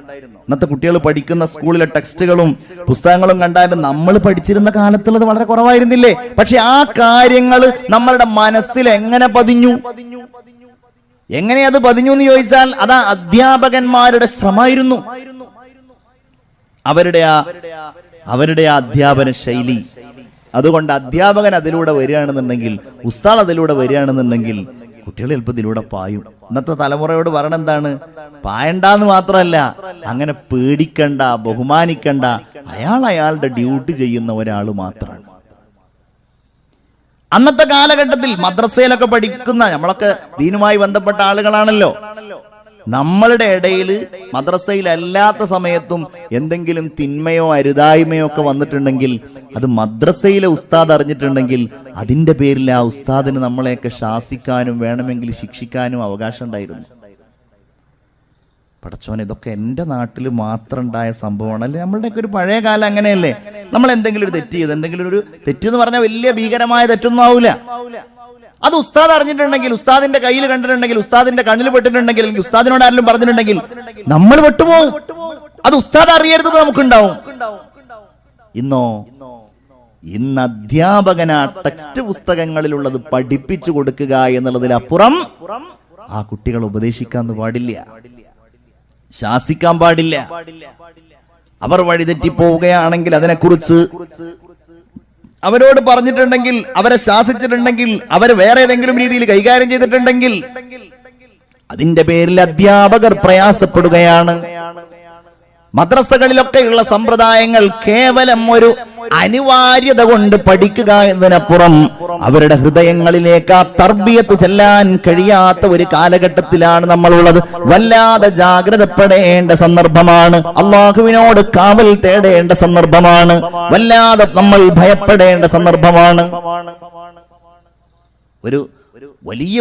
[SPEAKER 1] ഇന്നത്തെ കുട്ടികൾ പഠിക്കുന്ന സ്കൂളിലെ ടെക്സ്റ്റുകളും പുസ്തകങ്ങളും കണ്ടാലും നമ്മൾ പഠിച്ചിരുന്ന കാലത്തുള്ളത് വളരെ കുറവായിരുന്നില്ലേ? പക്ഷെ ആ കാര്യങ്ങൾ നമ്മളുടെ മനസ്സിൽ എങ്ങനെ പതിഞ്ഞു? എങ്ങനെ അത് പതിഞ്ഞു എന്ന് ചോദിച്ചാൽ അതാ അധ്യാപകന്മാരുടെ ശ്രമമായിരുന്നു. അവരുടെ ആ അധ്യാപന ശൈലി. അതുകൊണ്ട് അധ്യാപകൻ അതിലൂടെ വരികയാണെന്നുണ്ടെങ്കിൽ, ഉസ്താദ് അതിലൂടെ വരികയാണെന്നുണ്ടെങ്കിൽ കുട്ടികൾ ചിലപ്പോൾ ഇതിലൂടെ പായും. ഇന്നത്തെ തലമുറയോട് പറയണ എന്താണ്? പായണ്ടെന്ന് മാത്രമല്ല, അങ്ങനെ പേടിക്കണ്ട, ബഹുമാനിക്കണ്ട. അയാളുടെ ഡ്യൂട്ടി ചെയ്യുന്ന ഒരാൾ മാത്രമാണ്. അന്നത്തെ കാലഘട്ടത്തിൽ മദ്രസയിലൊക്കെ പഠിക്കുന്ന നമ്മളൊക്കെ ദീനുമായി ബന്ധപ്പെട്ട ആളുകളാണല്ലോ. നമ്മളുടെ ഇടയിൽ മദ്രസയിലല്ലാത്ത സമയത്തും എന്തെങ്കിലും തിന്മയോ അരുതായ്മയോ ഒക്കെ വന്നിട്ടുണ്ടെങ്കിൽ അത് മദ്രസയിലെ ഉസ്താദ് അറിഞ്ഞിട്ടുണ്ടെങ്കിൽ അതിന്റെ പേരിൽ ആ ഉസ്താദിന് നമ്മളെയൊക്കെ ശാസിക്കാനും വേണമെങ്കിൽ ശിക്ഷിക്കാനും അവകാശം ഉണ്ടായിരുന്നു. പടച്ചോൻ, ഇതൊക്കെ എൻ്റെ നാട്ടിൽ മാത്രം ഉണ്ടായ സംഭവമാണ് അല്ലേ? നമ്മളുടെയൊക്കെ ഒരു പഴയ കാലം അങ്ങനെയല്ലേ? നമ്മൾ എന്തെങ്കിലും ഒരു തെറ്റ് ചെയ്ത്, എന്തെങ്കിലും ഒരു തെറ്റെന്ന് പറഞ്ഞാൽ വലിയ ഭീകരമായ തെറ്റൊന്നും ആവൂല. അത് ഉസ്താദ് അറിഞ്ഞിട്ടുണ്ടെങ്കിൽ, ഉസ്താദിന്റെ കയ്യിൽ കണ്ടിട്ടുണ്ടെങ്കിൽ, ഉസ്താദിന്റെ കണ്ണിൽ പെട്ടിട്ടുണ്ടെങ്കിൽ, അല്ലെങ്കിൽ ഉസ്താദിനോട് ആരെങ്കിലും പറഞ്ഞിട്ടുണ്ടെങ്കിൽ നമ്മൾ പെട്ടുപോകും. അത് ഉസ്താദ് അറിയരുത് നമുക്കുണ്ടാവും. ഇന്ന് അധ്യാപകന ടെക്സ്റ്റ് പുസ്തകങ്ങളിലുള്ളത് പഠിപ്പിച്ചു കൊടുക്കുക എന്നുള്ളതിലപ്പുറം ആ കുട്ടികൾ ഉപദേശിക്കാൻ പാടില്ല. ശാസിക്കാൻ പാടില്ല. അവർ വഴിതെറ്റിപ്പോവുകയാണെങ്കിൽ അതിനെക്കുറിച്ച് അവരോട് പറഞ്ഞിട്ടുണ്ടെങ്കിൽ, അവരെ ശാസിച്ചിട്ടുണ്ടെങ്കിൽ, അവരെ വേറെ ഏതെങ്കിലും രീതിയിൽ കൈകാര്യം ചെയ്തിട്ടുണ്ടെങ്കിൽ അതിന്റെ പേരിൽ അധ്യാപകർ പ്രയാസപ്പെടുകയാണ്. മദ്രസകളിലൊക്കെയുള്ള സമ്പ്രദായങ്ങൾ കേവലം ഒരു അനിവാര്യത കൊണ്ട് പഠിക്കുക എന്നതിനപ്പുറം അവരുടെ ഹൃദയങ്ങളിലേക്ക് ആ തർബിയത്ത് ചെല്ലാൻ കഴിയാത്ത ഒരു കാലഘട്ടത്തിലാണ് നമ്മളുള്ളത്. വല്ലാതെ ജാഗ്രതപ്പെടേണ്ട സന്ദർഭമാണ്. അള്ളാഹുവിനോട് കാവൽ തേടേണ്ട സന്ദർഭമാണ്. വല്ലാതെ നമ്മൾ ഭയപ്പെടേണ്ട സന്ദർഭമാണ്. ഒരു വലിയ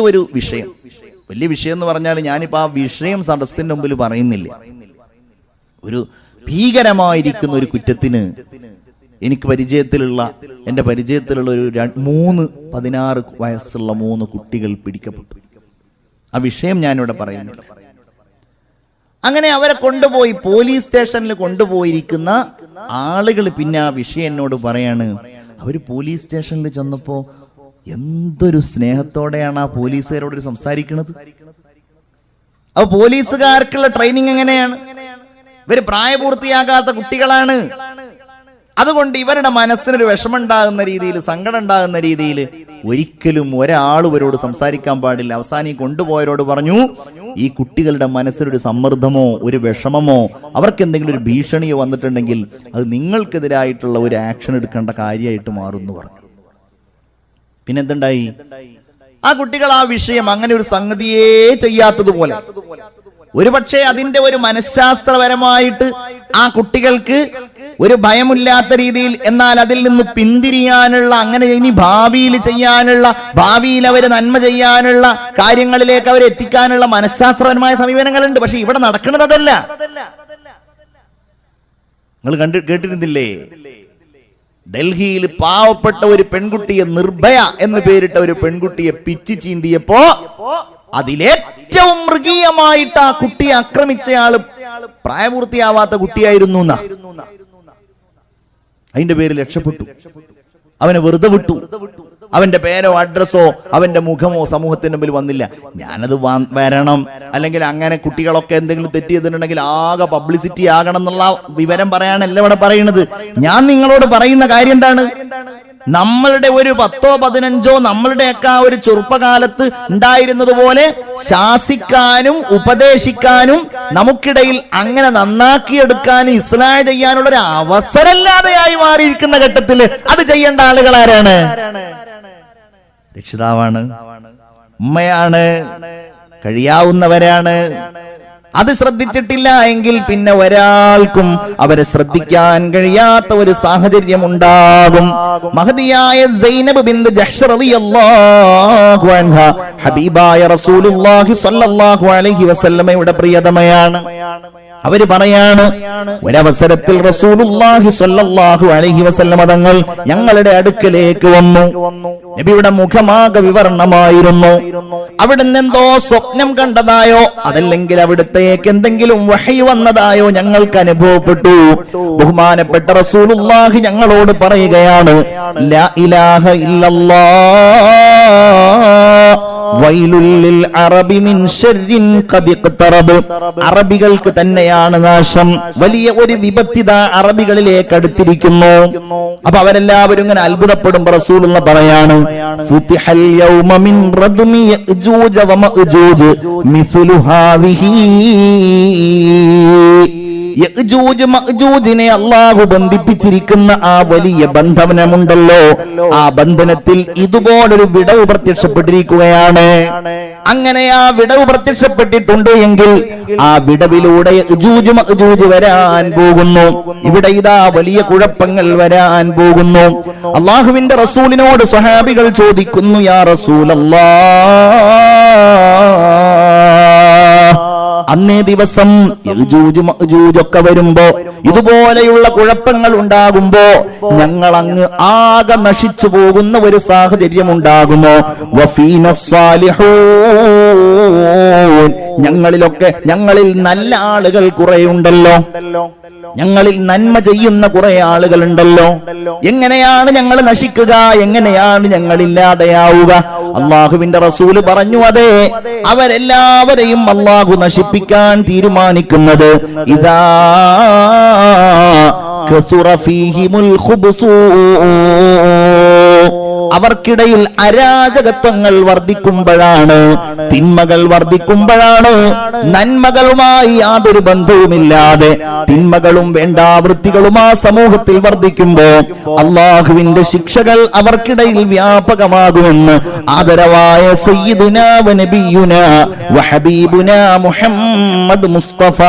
[SPEAKER 1] വിഷയം എന്ന് പറഞ്ഞാൽ ഞാനിപ്പോ ആ വിഷയം സദസ്സിന്റെ മുമ്പിൽ പറയുന്നില്ല. ഒരു ഭീകരമായിരിക്കുന്ന ഒരു കുറ്റത്തിന് എനിക്ക് എന്റെ പരിചയത്തിലുള്ള ഒരു 16 വയസ്സുള്ള 3 കുട്ടികൾ പിടിക്കപ്പെട്ടു. ആ വിഷയം ഞാനിവിടെ പറയുന്നില്ല. അങ്ങനെ അവരെ കൊണ്ടുപോയി പോലീസ് സ്റ്റേഷനിൽ കൊണ്ടുപോയിരിക്കുന്ന ആളുകൾ പിന്നെ ആ വിഷയം എന്നോട് പറയാണ്, അവര് പോലീസ് സ്റ്റേഷനിൽ ചെന്നപ്പോ എന്തൊരു സ്നേഹത്തോടെയാണ് ആ പോലീസുകാരോട് സംസാരിക്കുന്നത്. അപ്പൊ പോലീസുകാർക്കുള്ള ട്രെയിനിങ് എങ്ങനെയാണ്? ഇവര് പ്രായപൂർത്തിയാകാത്ത കുട്ടികളാണ്. അതുകൊണ്ട് ഇവരുടെ മനസ്സിനൊരു വിഷമുണ്ടാകുന്ന രീതിയിൽ, സങ്കടം ഉണ്ടാകുന്ന രീതിയിൽ ഒരിക്കലും ഒരാൾ ഇവരോട് സംസാരിക്കാൻ പാടില്ല. അവസാനം കൊണ്ടുപോയവരോട് പറഞ്ഞു, ഈ കുട്ടികളുടെ മനസ്സിലൊരു സമ്മർദ്ദമോ ഒരു വിഷമമോ അവർക്ക് എന്തെങ്കിലും ഒരു ഭീഷണിയോ വന്നിട്ടുണ്ടെങ്കിൽ അത് നിങ്ങൾക്കെതിരായിട്ടുള്ള ഒരു ആക്ഷൻ എടുക്കേണ്ട കാര്യമായിട്ട് മാറുന്നു പറഞ്ഞു. പിന്നെന്തുണ്ടായി? ആ കുട്ടികൾ ആ വിഷയം അങ്ങനെ ഒരു സംഗതിയേ ചെയ്യാത്തതുപോലെ, ഒരുപക്ഷെ അതിന്റെ ഒരു മനഃശാസ്ത്രപരമായിട്ട് ആ കുട്ടികൾക്ക് ഒരു ഭയമില്ലാത്ത രീതിയിൽ, എന്നാൽ അതിൽ നിന്ന് പിന്തിരിയാനുള്ള, അങ്ങനെ ഇനി ഭാവിയിൽ അവര് നന്മ ചെയ്യാനുള്ള കാര്യങ്ങളിലേക്ക് അവരെ എത്തിക്കാനുള്ള മനഃശാസ്ത്രപരമായ സമീപനങ്ങളുണ്ട്. പക്ഷെ ഇവിടെ നടക്കുന്നത് അതല്ല. നിങ്ങൾ കേട്ടിരുന്നില്ലേ? ഡൽഹിയിൽ പാവപ്പെട്ട ഒരു പെൺകുട്ടിയെ, നിർഭയ എന്ന് പേരിട്ട ഒരു പെൺകുട്ടിയെ പിച്ചി ചീന്തിയപ്പോ അതിലേറ്റവും മൃഗീയമായിട്ട് ആ കുട്ടിയെ ആക്രമിച്ചയാള് പ്രായപൂർത്തിയാവാത്ത കുട്ടിയായിരുന്നു. അതിന്റെ പേരിൽ രക്ഷപ്പെട്ടു. അവനെ വെറുതെ വിട്ടു. അവന്റെ പേരോ അഡ്രസ്സോ അവന്റെ മുഖമോ സമൂഹത്തിന്റെ മുമ്പിൽ വന്നില്ല. ഞാനത് വരണം, അല്ലെങ്കിൽ അങ്ങനെ കുട്ടികളൊക്കെ എന്തെങ്കിലും തെറ്റ് ചെയ്തിട്ടുണ്ടെങ്കിൽ ആകെ പബ്ലിസിറ്റി ആകണം എന്നുള്ള വിവരം പറയാനല്ല ഇവിടെ പറയുന്നത്. ഞാൻ നിങ്ങളോട് പറയുന്ന കാര്യം എന്താണ്? നമ്മളുടെ ഒരു 10ഓ 15ഓ നമ്മളുടെയൊക്കെ ആ ഒരു ചെറുപ്പകാലത്ത് ഉണ്ടായിരുന്നത് പോലെ ശാസിക്കാനും ഉപദേശിക്കാനും നമുക്കിടയിൽ അങ്ങനെ നന്നാക്കിയെടുക്കാനും ഇസ്ലാഹ് ചെയ്യാനുള്ള ഒരു അവസരമില്ലാതെയായി മാറിയിരിക്കുന്ന ഘട്ടത്തിൽ അത് ചെയ്യേണ്ട ആളുകൾ ആരാണ്? രക്ഷിതാവാണ്, ഉമ്മയാണ്, കഴിയാവുന്നവരാണ്. അത് ശ്രദ്ധിച്ചിട്ടില്ല എങ്കിൽ പിന്നെ ഒരാൾക്കും അവരെ ശ്രദ്ധിക്കാൻ കഴിയാത്ത ഒരു സാഹചര്യം ഉണ്ടാകും. മഹദിയായ സൈനബ് ബിൻത് ജഹ്ഷ് റളിയല്ലാഹു അൻഹ ഹബീബായ റസൂലുള്ളാഹി സ്വല്ലല്ലാഹു അലൈഹി വസല്ലമയുടെ പ്രിയതമയാണ്. അവര് പറയാണ്, ഒരവസരത്തിൽ റസൂലുള്ളാഹി സ്വല്ലല്ലാഹു അലൈഹി വസല്ലമ തങ്ങൾ ഞങ്ങളുടെ അടുക്കലേക്ക് വന്നു. നബിയുടെ മുഖമാകെ വിവരണമായിരുന്നു. അവിടുന്ന് എന്തോ സ്വപ്നം കണ്ടതായോ അതല്ലെങ്കിൽ അവിടുത്തേക്ക് എന്തെങ്കിലും വഹയി വന്നതായോ ഞങ്ങൾക്ക് അനുഭവപ്പെട്ടു. ബഹുമാനപ്പെട്ട റസൂലുള്ളാഹി ഞങ്ങളോട് പറയുകയാണ്, ലാ ഇലാഹ ഇല്ലല്ലാഹ് വൈലുൽ അറബി മിൻ ശർരിൻ ഖദ് ഇഖ്തറബ. അറബികൾക്ക് തന്നെയാണ് നാശം, വലിയ ഒരു വിപത്തിത അറബികളിലേക്ക് അടുത്തിരിക്കുന്നു. അപ്പൊ അവരെല്ലാവരും ഇങ്ങനെ അത്ഭുതപ്പെടുമ്പോൾ റസൂലുള്ളാഹി പറയാണ്, ഫുതിഹൽ യൗമ മിൻ റദ്മി യഅജൂജ വമഅജൂജ് മിസ്ലു ഹാദിഹി. യഅജൂജ് മഅജൂജിനെ അല്ലാഹു ബന്ധിപ്പിച്ചിരിക്കുന്ന ആ വലിയ ബന്ധനമുണ്ടല്ലോ, ആ ബന്ധനത്തിൽ ഇതുപോലൊരു വിടവ് പ്രത്യക്ഷപ്പെട്ടിരിക്കുകയാണ്. അങ്ങനെ ആ വിടവ് പ്രത്യക്ഷപ്പെട്ടിട്ടുണ്ട് എങ്കിൽ ആ വിടവിലൂടെ യഅജൂജ് മഅജൂജ് വരാൻ പോകുന്നു. ഇവിടെ ഇതാ വലിയ കുഴപ്പങ്ങൾ വരാൻ പോകുന്നു. അല്ലാഹുവിന്റെ റസൂലിനോട് സ്വഹാബികൾ ചോദിക്കുന്നു, യാ റസൂലല്ലാഹ്, അന്നേ ദിവസം യഅജൂജ് മഅജൂജ് ഒക്കെ വരുമ്പോ, ഇതുപോലെയുള്ള കുഴപ്പങ്ങൾ ഉണ്ടാകുമ്പോ ഞങ്ങൾ അങ്ങ് ആകെ നശിച്ചു പോകുന്ന ഒരു സാഹചര്യം ഉണ്ടാകുമോ? വഫീന സ്വാലിഹൂൻ, ഞങ്ങളിൽ നല്ല ആളുകൾ കുറെയുണ്ടല്ലോ, ഞങ്ങളിൽ നന്മ ചെയ്യുന്ന കുറെ ആളുകളുണ്ടല്ലോ. എങ്ങനെയാണ് ഞങ്ങൾ നശിക്കുക? എങ്ങനെയാണ് ഞങ്ങൾ ഇല്ലാതെയാവുക? അള്ളാഹുവിന്റെ റസൂല് പറഞ്ഞു, അതെ, അവരെല്ലാവരെയും അള്ളാഹു നശിപ്പിക്കാൻ തീരുമാനിക്കുന്നത് ഇദാ കസുറ ഫീഹിമുൽ ഖുബ്സു, അവർക്കിടയിൽ അരാജകത്വങ്ങൾ വർദ്ധിക്കുമ്പോഴാണ്, തിന്മകൾ വർദ്ധിക്കുമ്പോഴാണ്. നന്മകളുമായി യാതൊരു ബന്ധവുമില്ലാതെ തിന്മകളും വേണ്ടാവൃത്തികളും ആ സമൂഹത്തിൽ വർദ്ധിക്കുമ്പോ അള്ളാഹുവിന്റെ ശിക്ഷകൾ അവർക്കിടയിൽ വ്യാപകമാകുമെന്ന് ആദരവായ സയ്യിദുനാ വ നബിയുനാ വ ഹബീബുനാ മുഹമ്മദ് മുസ്തഫ.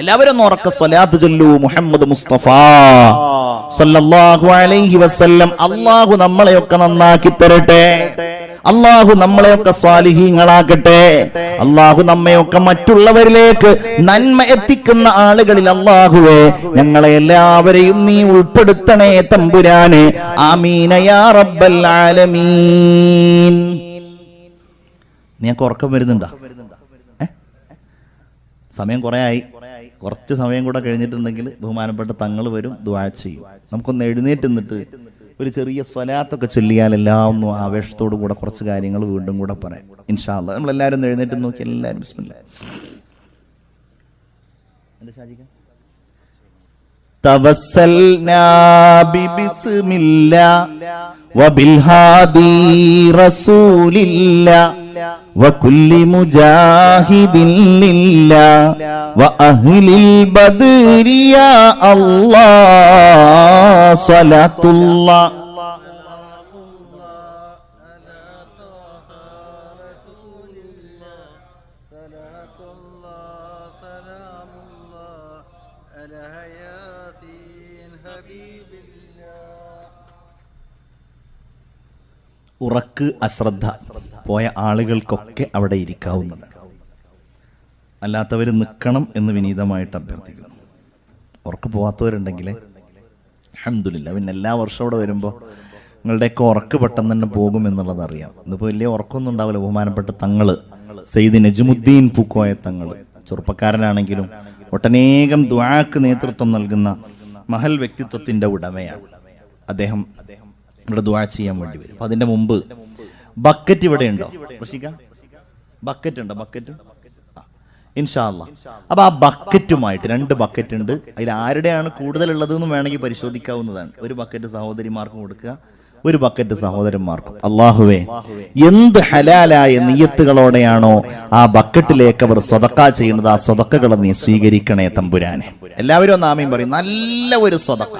[SPEAKER 1] എല്ലാവരും ഉറക്ക സ്വലാത്ത് ചൊല്ലൂ, മുഹമ്മദ് മുസ്തഫ സല്ലല്ലാഹു അലൈഹി വസല്ലം. അല്ലാഹു നമ്മളെയൊക്കെ നന്നാക്കി തരട്ടെ, അല്ലാഹു നമ്മളെയൊക്കെ സ്വാലിഹീങ്ങളാക്കട്ടെ, അല്ലാഹു നമ്മയൊക്കെ മറ്റുള്ളവരിലേക്ക് നന്മ എത്തിക്കുന്ന ആളുകളിൽ അല്ലാഹുവേ ഞങ്ങളെ എല്ലാവരെയും നീ ഉൾപ്പെടുത്തണേ തമ്പുരാനെ. ആമീന യാ റബ്ബൽ ആലമീൻ. നിനക്ക് ഉറക്കം വരുന്നുണ്ടോ? സമയം കുറേ ആയി, കുറച്ച് സമയം കൂടെ കഴിഞ്ഞിട്ടുണ്ടെങ്കിൽ ബഹുമാനപ്പെട്ട തങ്ങൾ വരും, ദുആ ചെയ്യും. നമുക്കൊന്ന് എഴുന്നേറ്റ് നിന്നിട്ട് ഒരു ചെറിയ സ്വലാത്തൊക്കെ ചൊല്ലിയാൽ എല്ലാം ഒന്നും ആവേശത്തോടു കൂടെ കുറച്ച് കാര്യങ്ങൾ വീണ്ടും കൂടെ പറയാം ഇൻഷാ അല്ലാഹ്. നമ്മളെല്ലാവരും എഴുന്നേറ്റ് നോക്കി, എല്ലാവരും ബിസ്മില്ലാഹ്. തവസ്സൽനാ ബിസ്മില്ലാ വബിൽ ഹാദി റസൂലില്ലാ وكل مجاهد لله وأهل البدر يا الله صلاة الله ഉറക്ക് അശ്രദ്ധ പോയ ആളുകൾക്കൊക്കെ അവിടെ ഇരിക്കാവുന്നതാണ്. അല്ലാത്തവർ നിൽക്കണം എന്ന് വിനീതമായിട്ട് അഭ്യർത്ഥിക്കുന്നു. ഉറക്ക് പോകാത്തവരുണ്ടെങ്കിൽ അൽഹംദുലില്ലാ, പിന്നെ എല്ലാ വർഷവും അവിടെ വരുമ്പോൾ നിങ്ങളുടെയൊക്കെ ഉറക്ക് പെട്ടെന്ന് തന്നെ പോകും എന്നുള്ളത് അറിയാം. ഇന്നിപ്പോൾ വലിയ ഉറക്കൊന്നും ഉണ്ടാവില്ല. ബഹുമാനപ്പെട്ട തങ്ങള് സയ്യിദ് നജ്മുദ്ദീൻ പൂക്കോയ തങ്ങൾ ചെറുപ്പക്കാരനാണെങ്കിലും ഒട്ടനേകം ദുആക്ക് നേതൃത്വം നൽകുന്ന മഹൽ വ്യക്തിത്വത്തിന്റെ ഉടമയാണ്. അദ്ദേഹം ഇവിടെ ദുആ ചെയ്യാൻ വേണ്ടി വരും. അപ്പൊ അതിന്റെ മുമ്പ് ബക്കറ്റ് ഇവിടെ ഉണ്ടോ? ബക്കറ്റ് ഉണ്ടോ? ബക്കറ്റ് ഇൻഷാ അല്ലാഹ്. അപ്പൊ ആ ബക്കറ്റുമായിട്ട് 2 ബക്കറ്റ് ഉണ്ട്. അതിൽ ആരുടെയാണ് കൂടുതലുള്ളത് എന്ന് വേണമെങ്കിൽ പരിശോധിക്കാവുന്നതാണ്. ഒരു ബക്കറ്റ് സഹോദരിമാർക്കും കൊടുക്കുക, ഒരു ബക്കറ്റ് സഹോദരന്മാർക്കും. അല്ലാഹുവേ, എന്ത് ഹലാലായ നിയ്യത്തുകളോടെയാണോ ആ ബക്കറ്റിലേക്ക് അവർ സ്വതക്ക ചെയ്യുന്നത്, ആ സ്വതക്കകളെ നീ സ്വീകരിക്കണേ തമ്പുരാനെ. എല്ലാവരും ഒന്ന് ആമീൻ പറയും. നല്ല ഒരു സ്വതക്ക,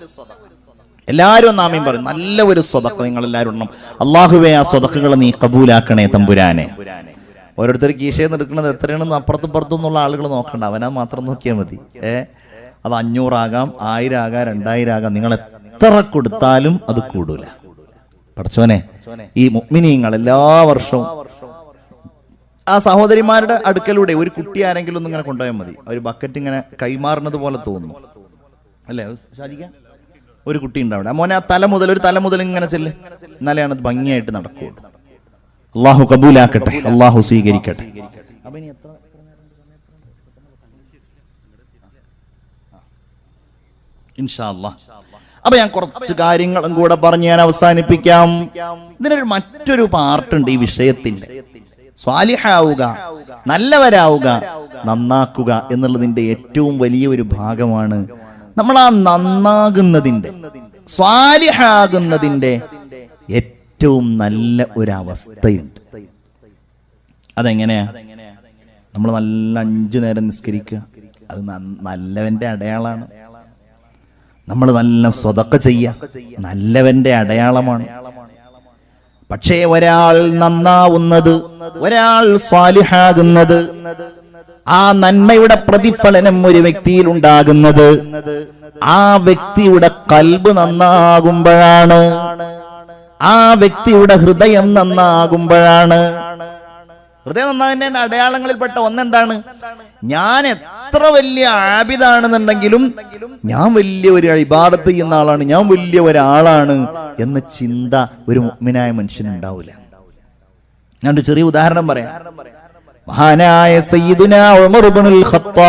[SPEAKER 1] എല്ലാവരും ഒന്ന് ആമീൻ പറയും. നല്ല ഒരു സ്വതക്ക നിങ്ങൾ എല്ലാവരും ഇടണം. അല്ലാഹുവേ, ആ സ്വതക്കകളെ നീ കബൂലാക്കണേ തമ്പുരാനെ. ഓരോരുത്തർ കീശയിൽ എടുക്കുന്നത് എത്രയാണെന്ന് അപ്പുറത്തും പുറത്തും എന്നുള്ള ആളുകൾ നോക്കണ്ട, അവനാ മാത്രം നോക്കിയാൽ മതി. അത് 500 ആകാം, 1000 ആകാം, 2000 ആകാം. നിങ്ങൾ എത്ര കൊടുത്താലും അത് കൂടൂല. പടച്ചോനെ, ഈ മുഅ്മിനീങ്ങൾ എല്ലാ വർഷവും ആ സഹോദരിമാരുടെ അടുക്കലൂടെ ഒരു കുട്ടി ആരെങ്കിലും ഒന്നും ഇങ്ങനെ കൊണ്ടുപോയാൽ മതി. ഒരു ബക്കറ്റ് ഇങ്ങനെ കൈമാറുന്നത് പോലെ തോന്നുന്നു അല്ലേ ഷാജിക്ക? ഒരു കുട്ടി ഉണ്ടാവിടെ. മോനെ ആ ഒരു തല മുതൽ ഇങ്ങനെ ചെല്ല്, എന്നാലെയാണ് അത് ഭംഗിയായിട്ട് നടക്കുകയുള്ളൂ. അള്ളാഹു കബൂലാക്കട്ടെ, അള്ളാഹു സ്വീകരിക്കട്ടെ. ഇൻഷാ അല്ലാഹ്. അപ്പൊ ഞാൻ കുറച്ച് കാര്യങ്ങളും കൂടെ പറഞ്ഞ് ഞാൻ അവസാനിപ്പിക്കാം. ഇതിനൊരു മറ്റൊരു പാർട്ടുണ്ട് ഈ വിഷയത്തിന്റെ. സ്വാലിഹാവുക, നല്ലവരാവുക, നന്നാക്കുക എന്നുള്ളതിന്റെ ഏറ്റവും വലിയ ഒരു ഭാഗമാണ്. നമ്മൾ ആ നന്നാകുന്നതിന്റെ, സ്വാലിഹാകുന്നതിന്റെ ഏറ്റവും നല്ല ഒരവസ്ഥയുണ്ട്. അതെങ്ങനെയാ? നമ്മൾ നല്ല 5 നേരം നിസ്കരിക്കുക, അത് നല്ലവന്റെ അടയാളമാണ്. നമ്മൾ നല്ല സ്വതക്ക ചെയ്യുക, നല്ലവന്റെ അടയാളമാണ്. പക്ഷേ ഒരാൾ നന്നാവുന്നത്, ഒരാൾ സ്വാലിഹാകുന്നത്, ആ നന്മയുടെ പ്രതിഫലനം ഒരു വ്യക്തിയിൽ ഉണ്ടാകുന്നത് ആ വ്യക്തിയുടെ കൽബ് നന്നാകുമ്പോഴാണ്, ആ വ്യക്തിയുടെ ഹൃദയം നന്നാകുമ്പോഴാണ്. ഹൃദയം നന്നാകുന്നതിന്റെ അടയാളങ്ങളിൽപ്പെട്ട ഒന്നെന്താണ്? ഞാൻ എത്ര വലിയ ആബിദാണെന്നുണ്ടെങ്കിലും, ഞാൻ വലിയ ഒരു ഇബാദത്ത് ചെയ്യുന്ന ആളാണ്, ഞാൻ വലിയ ഒരാളാണ് എന്ന ചിന്ത ഒരു മുഅ്മിനായ മനുഷ്യനുണ്ടാവില്ല. ഞാനൊരു ചെറിയ ഉദാഹരണം പറയാം. മഹാനായ സയ്യിദുനാ ഉമർ ഇബ്നുൽ ഖത്താബ്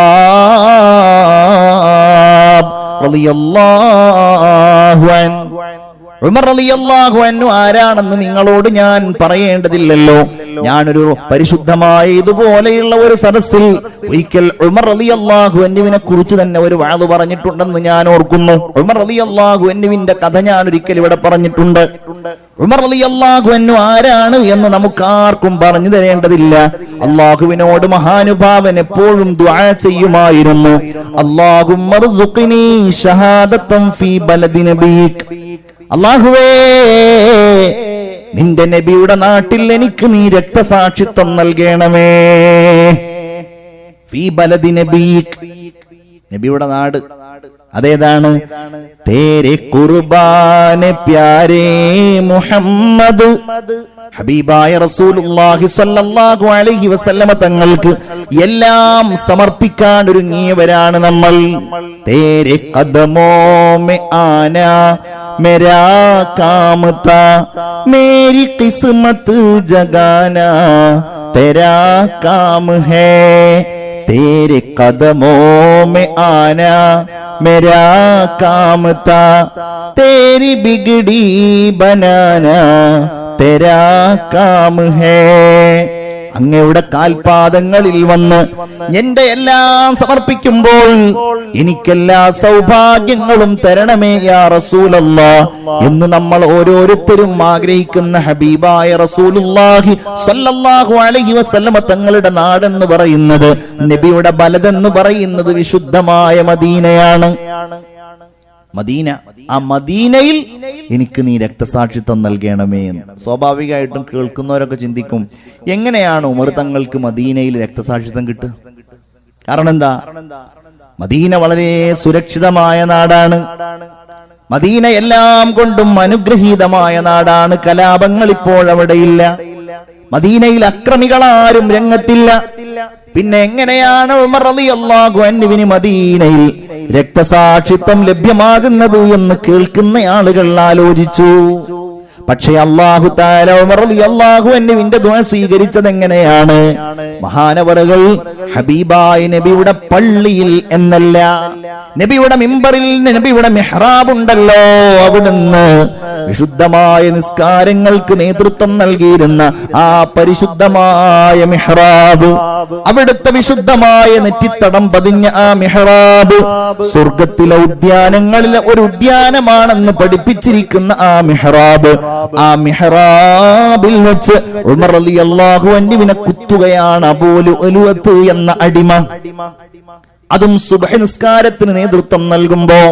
[SPEAKER 1] റളിയല്ലാഹു അൻഹു. ഉമർ റളിയല്ലാഹു അൻഹു ആരാണെന്ന് നിങ്ങളോട് ഞാൻ പറയേണ്ടതില്ലല്ലോ. ഞാനൊരു പരിശുദ്ധമായ ഇതുപോലെയുള്ള ഒരു സദസ്സിൽ ഒരിക്കൽ ഉമർ റളിയല്ലാഹു അൻഹുവിനെ കുറിച്ച് തന്നെ ഒരു വഅദ് പറഞ്ഞിട്ടുണ്ടെന്ന് ഞാൻ ഓർക്കുന്നു. ഉമർ റളിയല്ലാഹു അൻഹുവിന്റെ കഥ ഞാൻ ഒരിക്കൽ ഇവിടെ പറഞ്ഞിട്ടുണ്ട്. ഉമർ റളിയല്ലാഹു അൻഹു ആരാണ് എന്ന് നമുക്കാർക്കും പറഞ്ഞു തരേണ്ടതില്ല. അല്ലാഹുവിനോട് മഹാനുഭാവൻ എപ്പോഴും ദുആ ചെയ്യുമായിരുന്നു. അല്ലാഹുമ്മ ർസുഖ്നി ഷഹാദത്തൻ ഫീ ബലദി നബിയിക്. അല്ലാഹുവേ, നിന്റെ നബിയുടെ നാട്ടിൽ എനിക്ക് നീ രക്തസാക്ഷിത്വം നൽകണമേ. ഫീ ബലദി നബിയിക്, നബിയുടെ നാട് അതേതാണ്? തേരെ ഖുർബാനെ പ്യാരേ മുഹമ്മദ്. ഹബീബായ റസൂലുള്ളാഹി സ്വല്ലല്ലാഹു അലൈഹി വസല്ലമ തങ്ങൾക്ക് എല്ലാം സമർപ്പിക്കാൻ ഒരുങ്ങിയവരാണ് നമ്മൾ. തേരെ ഖദമോ മെ ആനാ मेरा काम था, मेरी किस्मत जगाना तेरा काम है. तेरे कदमों में आना मेरा काम था, तेरी बिगड़ी बनाना तेरा काम है. അങ്ങയുടെ കാൽപാദങ്ങളിൽ വന്ന് എന്റെ എല്ലാം സമർപ്പിക്കുമ്പോൾ എനിക്കെല്ലാ സൗഭാഗ്യങ്ങളും തരണമേ യാ റസൂലല്ലാഹ് എന്ന് നമ്മൾ ഓരോരുത്തരും ആഗ്രഹിക്കുന്ന ഹബീബായ റസൂലുള്ളാഹി സ്വല്ലല്ലാഹു അലൈഹി വസല്ലമ തങ്ങളുടെ നാടെന്ന് പറയുന്നത്, നബിയുടെ ബലദെന്ന് പറയുന്നത് വിശുദ്ധമായ മദീനയാണ്. മദീന, ആ മദീനയിൽ എനിക്ക് നീ രക്തസാക്ഷിത്വം നൽകണമേ എന്ന്. സ്വാഭാവികമായിട്ടും കേൾക്കുന്നവരൊക്കെ ചിന്തിക്കും, എങ്ങനെയാണ് ഉമർ തങ്ങൾക്ക് മദീനയിൽ രക്തസാക്ഷിത്വം കിട്ടുക? കാരണം എന്താ? മദീന വളരെ സുരക്ഷിതമായ നാടാണ്. മദീന എല്ലാം കൊണ്ടും അനുഗ്രഹീതമായ നാടാണ്. കലാപങ്ങൾ ഇപ്പോഴവിടെയില്ല. മദീനയിൽ അക്രമികളാരും രംഗത്തില്ല. പിന്നെ എങ്ങനെയാണ് ഉമർ റളിയല്ലാഹു അൻഹുവിന് മദീനയിൽ രക്തസാക്ഷിത്വം ലഭ്യമാകുന്നത് എന്ന് കേൾക്കുന്ന ആളുകൾ ആലോചിച്ചു. പക്ഷേ അല്ലാഹു തആല ഉമർ റളിയല്ലാഹു അൻഹുവിന്റെ ദുആ സ്വീകരിച്ചത് എങ്ങനെയാണ്? മഹാനവറുകൾ ഹബീബായ നബിയുടെ പള്ളിയിൽ എന്നല്ല, നബിയുടെ മിമ്പറിൽ നബിയുടെ മിഹ്റാബ് ഉണ്ടല്ലോ, അവിടുന്ന് വിശുദ്ധമായ നിസ്കാരങ്ങൾക്ക് നേതൃത്വം നൽകിയിരുന്ന ആ പരിശുദ്ധമായ മിഹ്റാബ്, അവിടുത്തെ വിശുദ്ധമായ നെറ്റിത്തടം പതിഞ്ഞ ആ മിഹ്റാബ് സ്വർഗത്തിലെ ഉദ്യാനങ്ങളിലെ ഒരു ഉദ്യാനമാണെന്ന് പഠിപ്പിച്ചിരിക്കുന്ന ആ മിഹ്റാബ്, ആ മിഹ്റാബിൽ വെച്ച് ഉമർ റളിയല്ലാഹു അൻഹുവിനെ കുത്തുകയാണ് അബൂ ലുഅ്ലുഅത്ത് എന്ന അടിമ. അതും സുബ്ഹ് നിസ്കാരത്തിന് നേതൃത്വം നൽകുമ്പോ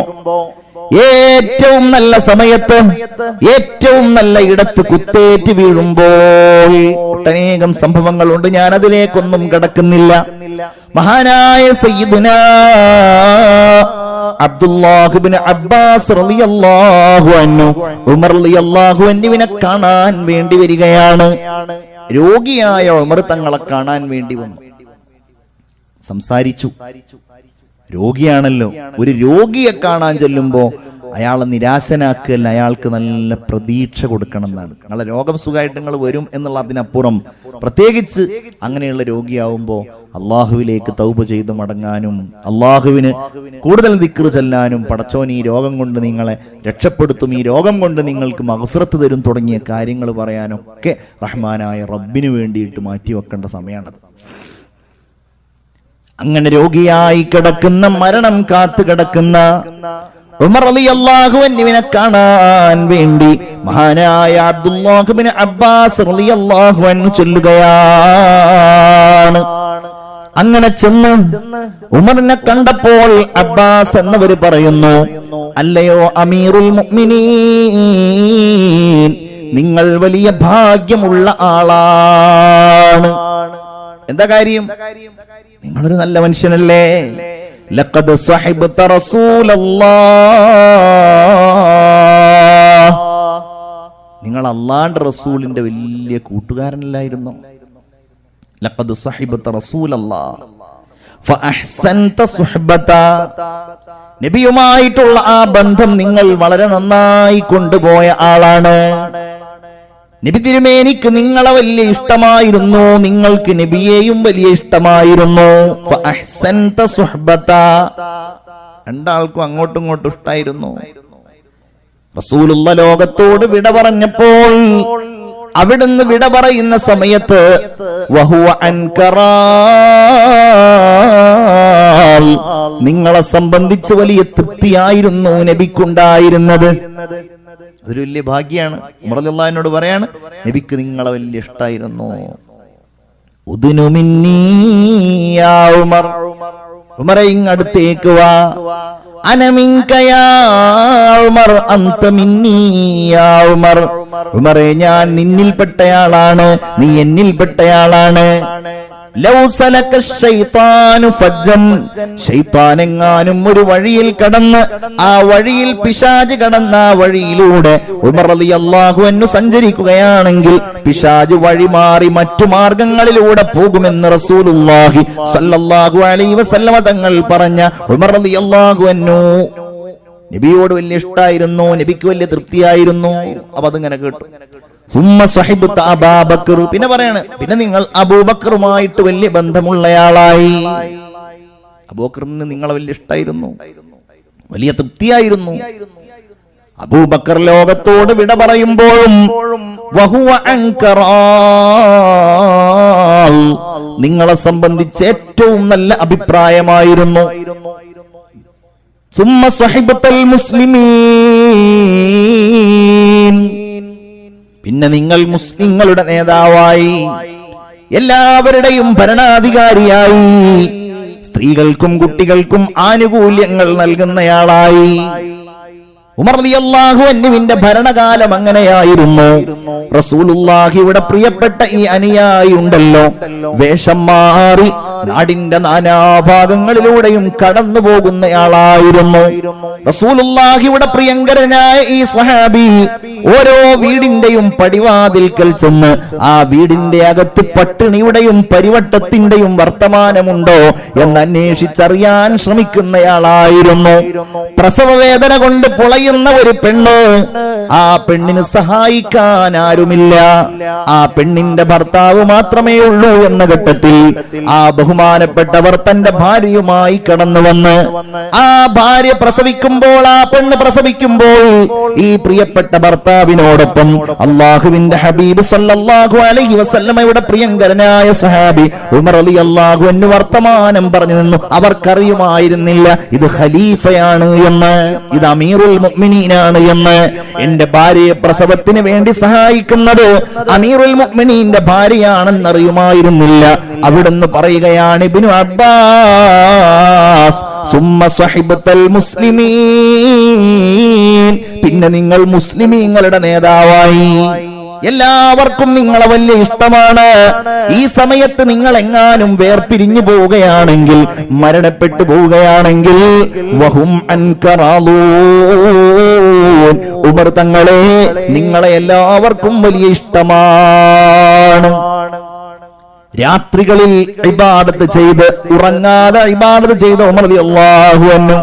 [SPEAKER 1] ഏറ്റവും നല്ല സമയത്ത് ഏറ്റവും നല്ല ഇടത്ത് കുത്തേറ്റ് വീഴുമ്പോൾ ഒട്ടനേകം സംഭവങ്ങളുണ്ട്. ഞാൻ അതിലേക്കൊന്നും കടക്കുന്നില്ല. മഹാനായ സയ്യിദുനാ അബ്ദുല്ലാഹ് ഇബ്നു അബ്ബാസ് റളിയല്ലാഹു അൻഹു ഉമർ റളിയല്ലാഹു അൻഹുവിനെ കാണാൻ വേണ്ടി വരികയാണ്. രോഗിയായ ഉമർ തങ്ങളെ കാണാൻ വേണ്ടി വന്നു. സംസാരിച്ചു. രോഗിയാണല്ലോ, ഒരു രോഗിയെ കാണാൻ ചെല്ലുമ്പോ അയാളെ നിരാശനാക്കല്ല, അയാൾക്ക് നല്ല പ്രതീക്ഷ കൊടുക്കണം എന്നാണ്. നിങ്ങളെ രോഗം സുഖമായിട്ട് നിങ്ങൾ വരും എന്നുള്ള അതിനപ്പുറം പ്രത്യേകിച്ച് അങ്ങനെയുള്ള രോഗിയാവുമ്പോൾ അള്ളാഹുവിലേക്ക് തൗബ ചെയ്ത് മടങ്ങാനും അള്ളാഹുവിന് കൂടുതൽ ദിക്ർ ചെല്ലാനും, പടച്ചോൻ ഈ രോഗം കൊണ്ട് നിങ്ങളെ രക്ഷപ്പെടുത്തും, ഈ രോഗം കൊണ്ട് നിങ്ങൾക്ക് മഗ്ഫിറത്ത് തരും തുടങ്ങിയ കാര്യങ്ങൾ പറയാനൊക്കെ റഹ്മാനായ റബ്ബിന് വേണ്ടിയിട്ട് മാറ്റിവെക്കേണ്ട സമയമാണത്. അങ്ങനെ രോഗിയായി കിടക്കുന്ന, മരണം കാത്തു കിടക്കുന്ന ഉമർ റളിയല്ലാഹു അൻഹുവിനെ കാണാൻ വേണ്ടി മഹാനായ അബ്ദുല്ലാഹ് ഇബ്നു അബ്ബാസ് റളിയല്ലാഹു അൻഹു ചൊല്ലുകയാണ്. അങ്ങനെ ചെന്ന് ഉമറിനെ കണ്ടപ്പോൾ അബ്ബാസ് എന്നവർ പറയുന്നു, അല്ലയോ അമീറുൽ മുഅ്മിനീൻ, നിങ്ങൾ വലിയ ഭാഗ്യമുള്ള ആളാണ്. എന്താ കാര്യം? നിങ്ങളൊരു നല്ല മനുഷ്യനല്ലേ? ലഖദ് സഹിബ്ത റസൂലല്ലാഹ്, നിങ്ങൾ അല്ലാഹുവിന്റെ റസൂലിന്റെ വലിയ കൂട്ടുകാരനല്ലായിരുന്നു. ലഖദ് സഹിബ്ത റസൂലല്ലാഹ് ഫഅഹ്സൻത സുഹ്ബത, നബിയുമായിട്ടുള്ള ആ ബന്ധം നിങ്ങൾ വളരെ നന്നായി കൊണ്ടുപോയ ആളാണ്. നബി തിരുമേനിക്ക് നിങ്ങളെ വലിയ ഇഷ്ടമായിരുന്നു, നിങ്ങൾക്ക് നബിയെയും വലിയ ഇഷ്ടമായിരുന്നു. ഫഅഹ്സൻത സുഹ്ബത, രണ്ടാൾക്കും അങ്ങോട്ടും ഇങ്ങോട്ടും ഇഷ്ടായിരുന്നു. റസൂലുള്ള ലോകത്തോട് വിട പറഞ്ഞപ്പോൾ അവിടുന്ന് വിട പറയുന്ന സമയത്ത് വഹുവ അൻകറാൽ, നിങ്ങളെ സംബന്ധിച്ച് വലിയ തൃപ്തിയായിരുന്നു നബിക്കുണ്ടായിരുന്നത്. അതൊരു വലിയ ഭാഗ്യാണ്. ഉമർ റളിയല്ലാഹു അൻഹു പറയാണ്, നബിക്ക് നിങ്ങളെ വലിയ ഇഷ്ടായിരുന്നു. ഉദ്നു മിന്നീ യാ ഉമർ, ഉമറേ ഇങ്ങടുത്തേക്ക് വാ. അന മിൻക യാ ഉമർ അൻത മിന്നീ യാ ഉമർ, ഉമറേ ഞാൻ നിന്നിൽപ്പെട്ടയാളാണ്, നീ എന്നിൽപ്പെട്ടയാളാണ്. ലൗ സലക ശൈത്താനു ഫജ്ജൻ, ശൈത്താനെങ്ങാനും ഒരു വഴിയിൽ കടന്ന് ആ വഴിയിൽ പിശാച് കടന്ന ആ വഴിയിലൂടെ ഉമർ റളിയല്ലാഹു അൻഹു സഞ്ചരിക്കുകയാണെങ്കിൽ പിശാച് വഴി മാറി മറ്റു മാർഗങ്ങളിലൂടെ പോകുമെന്ന് റസൂലുള്ളാഹി സ്വല്ലല്ലാഹു അലൈഹി വസല്ലമ തങ്ങൾ പറഞ്ഞ ഉമർ റളിയല്ലാഹു അൻഹു നബിയോട് വലിയ ഇഷ്ടായിരുന്നു, നബിക്ക് വലിയ തൃപ്തിയായിരുന്നു. അപ്പൊ അതിങ്ങനെ കേട്ടു. പിന്നെ പറയാണ്, പിന്നെ നിങ്ങൾ അബൂബക്കറുമായിട്ട് വലിയ ബന്ധമുള്ളയാളായി. അബൂബക്കറിന് നിങ്ങളെ വലിയ ഇഷ്ടായിരുന്നു, വലിയ തൃപ്തിയായിരുന്നു. അബൂബക്കർ ലോകത്തോട് വിട പറയുമ്പോഴും വഹുവ അൻകറാൽ, നിങ്ങളെ സംബന്ധിച്ച് ഏറ്റവും നല്ല അഭിപ്രായമായിരുന്നു. സുമ്മ സ്വഹിബത്തൽ മുസ്ലിമീൻ, പിന്നെ നിങ്ങൾ മുസ്ലിങ്ങളുടെ നേതാവായി, എല്ലാവരുടെയും ഭരണാധികാരിയായി, സ്ത്രീകൾക്കും കുട്ടികൾക്കും ആനുകൂല്യങ്ങൾ നൽകുന്നയാളായി. ഉമർ റളിയല്ലാഹു അൻഹുവിന്റെ ഭരണകാലം അങ്ങനെയായിരുന്നു. റസൂലുള്ളാഹിയുടെ പ്രിയപ്പെട്ട ഈ അനുയായി ഉണ്ടല്ലോ, വേഷം മാറി നാടിന്റെ നാനാഭാഗങ്ങളിലൂടെയും കടന്നു പോകുന്നയാളായിരുന്നു. റസൂലുള്ളാഹിയുടെ പ്രിയങ്കരനായ ഈ സ്വഹാബി ഓരോ വീടിന്റെയും പടിവാതിൽക്കൽ ചെന്ന് ആ വീടിന്റെ അകത്ത് പട്ടിണിയുടെയും പരിവട്ടത്തിന്റെയും വർത്തമാനമുണ്ടോ എന്ന് അന്വേഷിച്ചറിയാൻ ശ്രമിക്കുന്നയാളായിരുന്നു. പ്രസവവേദന കൊണ്ട് പൊളയുന്ന ഒരു പെണ്ണ്, ആ പെണ്ണിന് സഹായിക്കാൻ ആരുമില്ല, ആ പെണ്ണിന്റെ ഭർത്താവ് മാത്രമേ ഉള്ളൂ എന്ന ഘട്ടത്തിൽ ആ ബഹുമാനപ്പെട്ടവർ തന്റെ ഭാര്യയുമായി കടന്നു വന്ന് ആ ഭാര്യ പ്രസവിക്കുമ്പോൾ, ആ പെണ്ണ് പ്രസവിക്കുമ്പോൾ ഈ പ്രിയപ്പെട്ട ഭർത്താവിനോടൊപ്പം അള്ളാഹുവിന്റെ ഹബീബ് സല്ലല്ലാഹു അലൈഹി വസല്ലമയുടെ പ്രിയങ്കരനായ സഹാബി ഉമർ റളിയല്ലാഹു അൻഹു വർത്തമാനം പറഞ്ഞു നിന്നു. അവർക്കറിയുമായിരുന്നില്ല ഇത് ഖലീഫയാണ് എന്ന്, ഇത് അമീറുൽ മുഅ്മിനീനാണ് എന്ന്. എന്റെ ഭാര്യയെ പ്രസവത്തിന് വേണ്ടി സഹായിക്കുന്നത് അമീറുൽ മുഅ്മിനീന്റെ ഭാര്യയാണെന്നറിയുമായിരുന്നില്ല. അവിടുന്ന് പറയുകയാണ്, ഇബ്നു അബ്ബാസ്, സുമ്മ സ്വഹിബത്തൽ മുസ്ലിമീൻ, പിന്നെ നിങ്ങൾ മുസ്ലിമീങ്ങളുടെ നേതാവായി, എല്ലാവർക്കും നിങ്ങളെ വലിയ ഇഷ്ടമാണ്. ഈ സമയത്ത് നിങ്ങൾ എങ്ങാനും വേർപിരിഞ്ഞു പോവുകയാണെങ്കിൽ, മരണപ്പെട്ടു പോവുകയാണെങ്കിൽ വഹും അൻകറാലൂൻ, ഉമർ തങ്ങളെ നിങ്ങളെ എല്ലാവർക്കും വലിയ ഇഷ്ടമാണ്. രാത്രികളിൽ ഇബാദത്ത് ചെയ്ത് ഉറങ്ങാതെ ഇബാദത്ത് ചെയ്ത ഉമർ റളിയല്ലാഹു അൻഹു,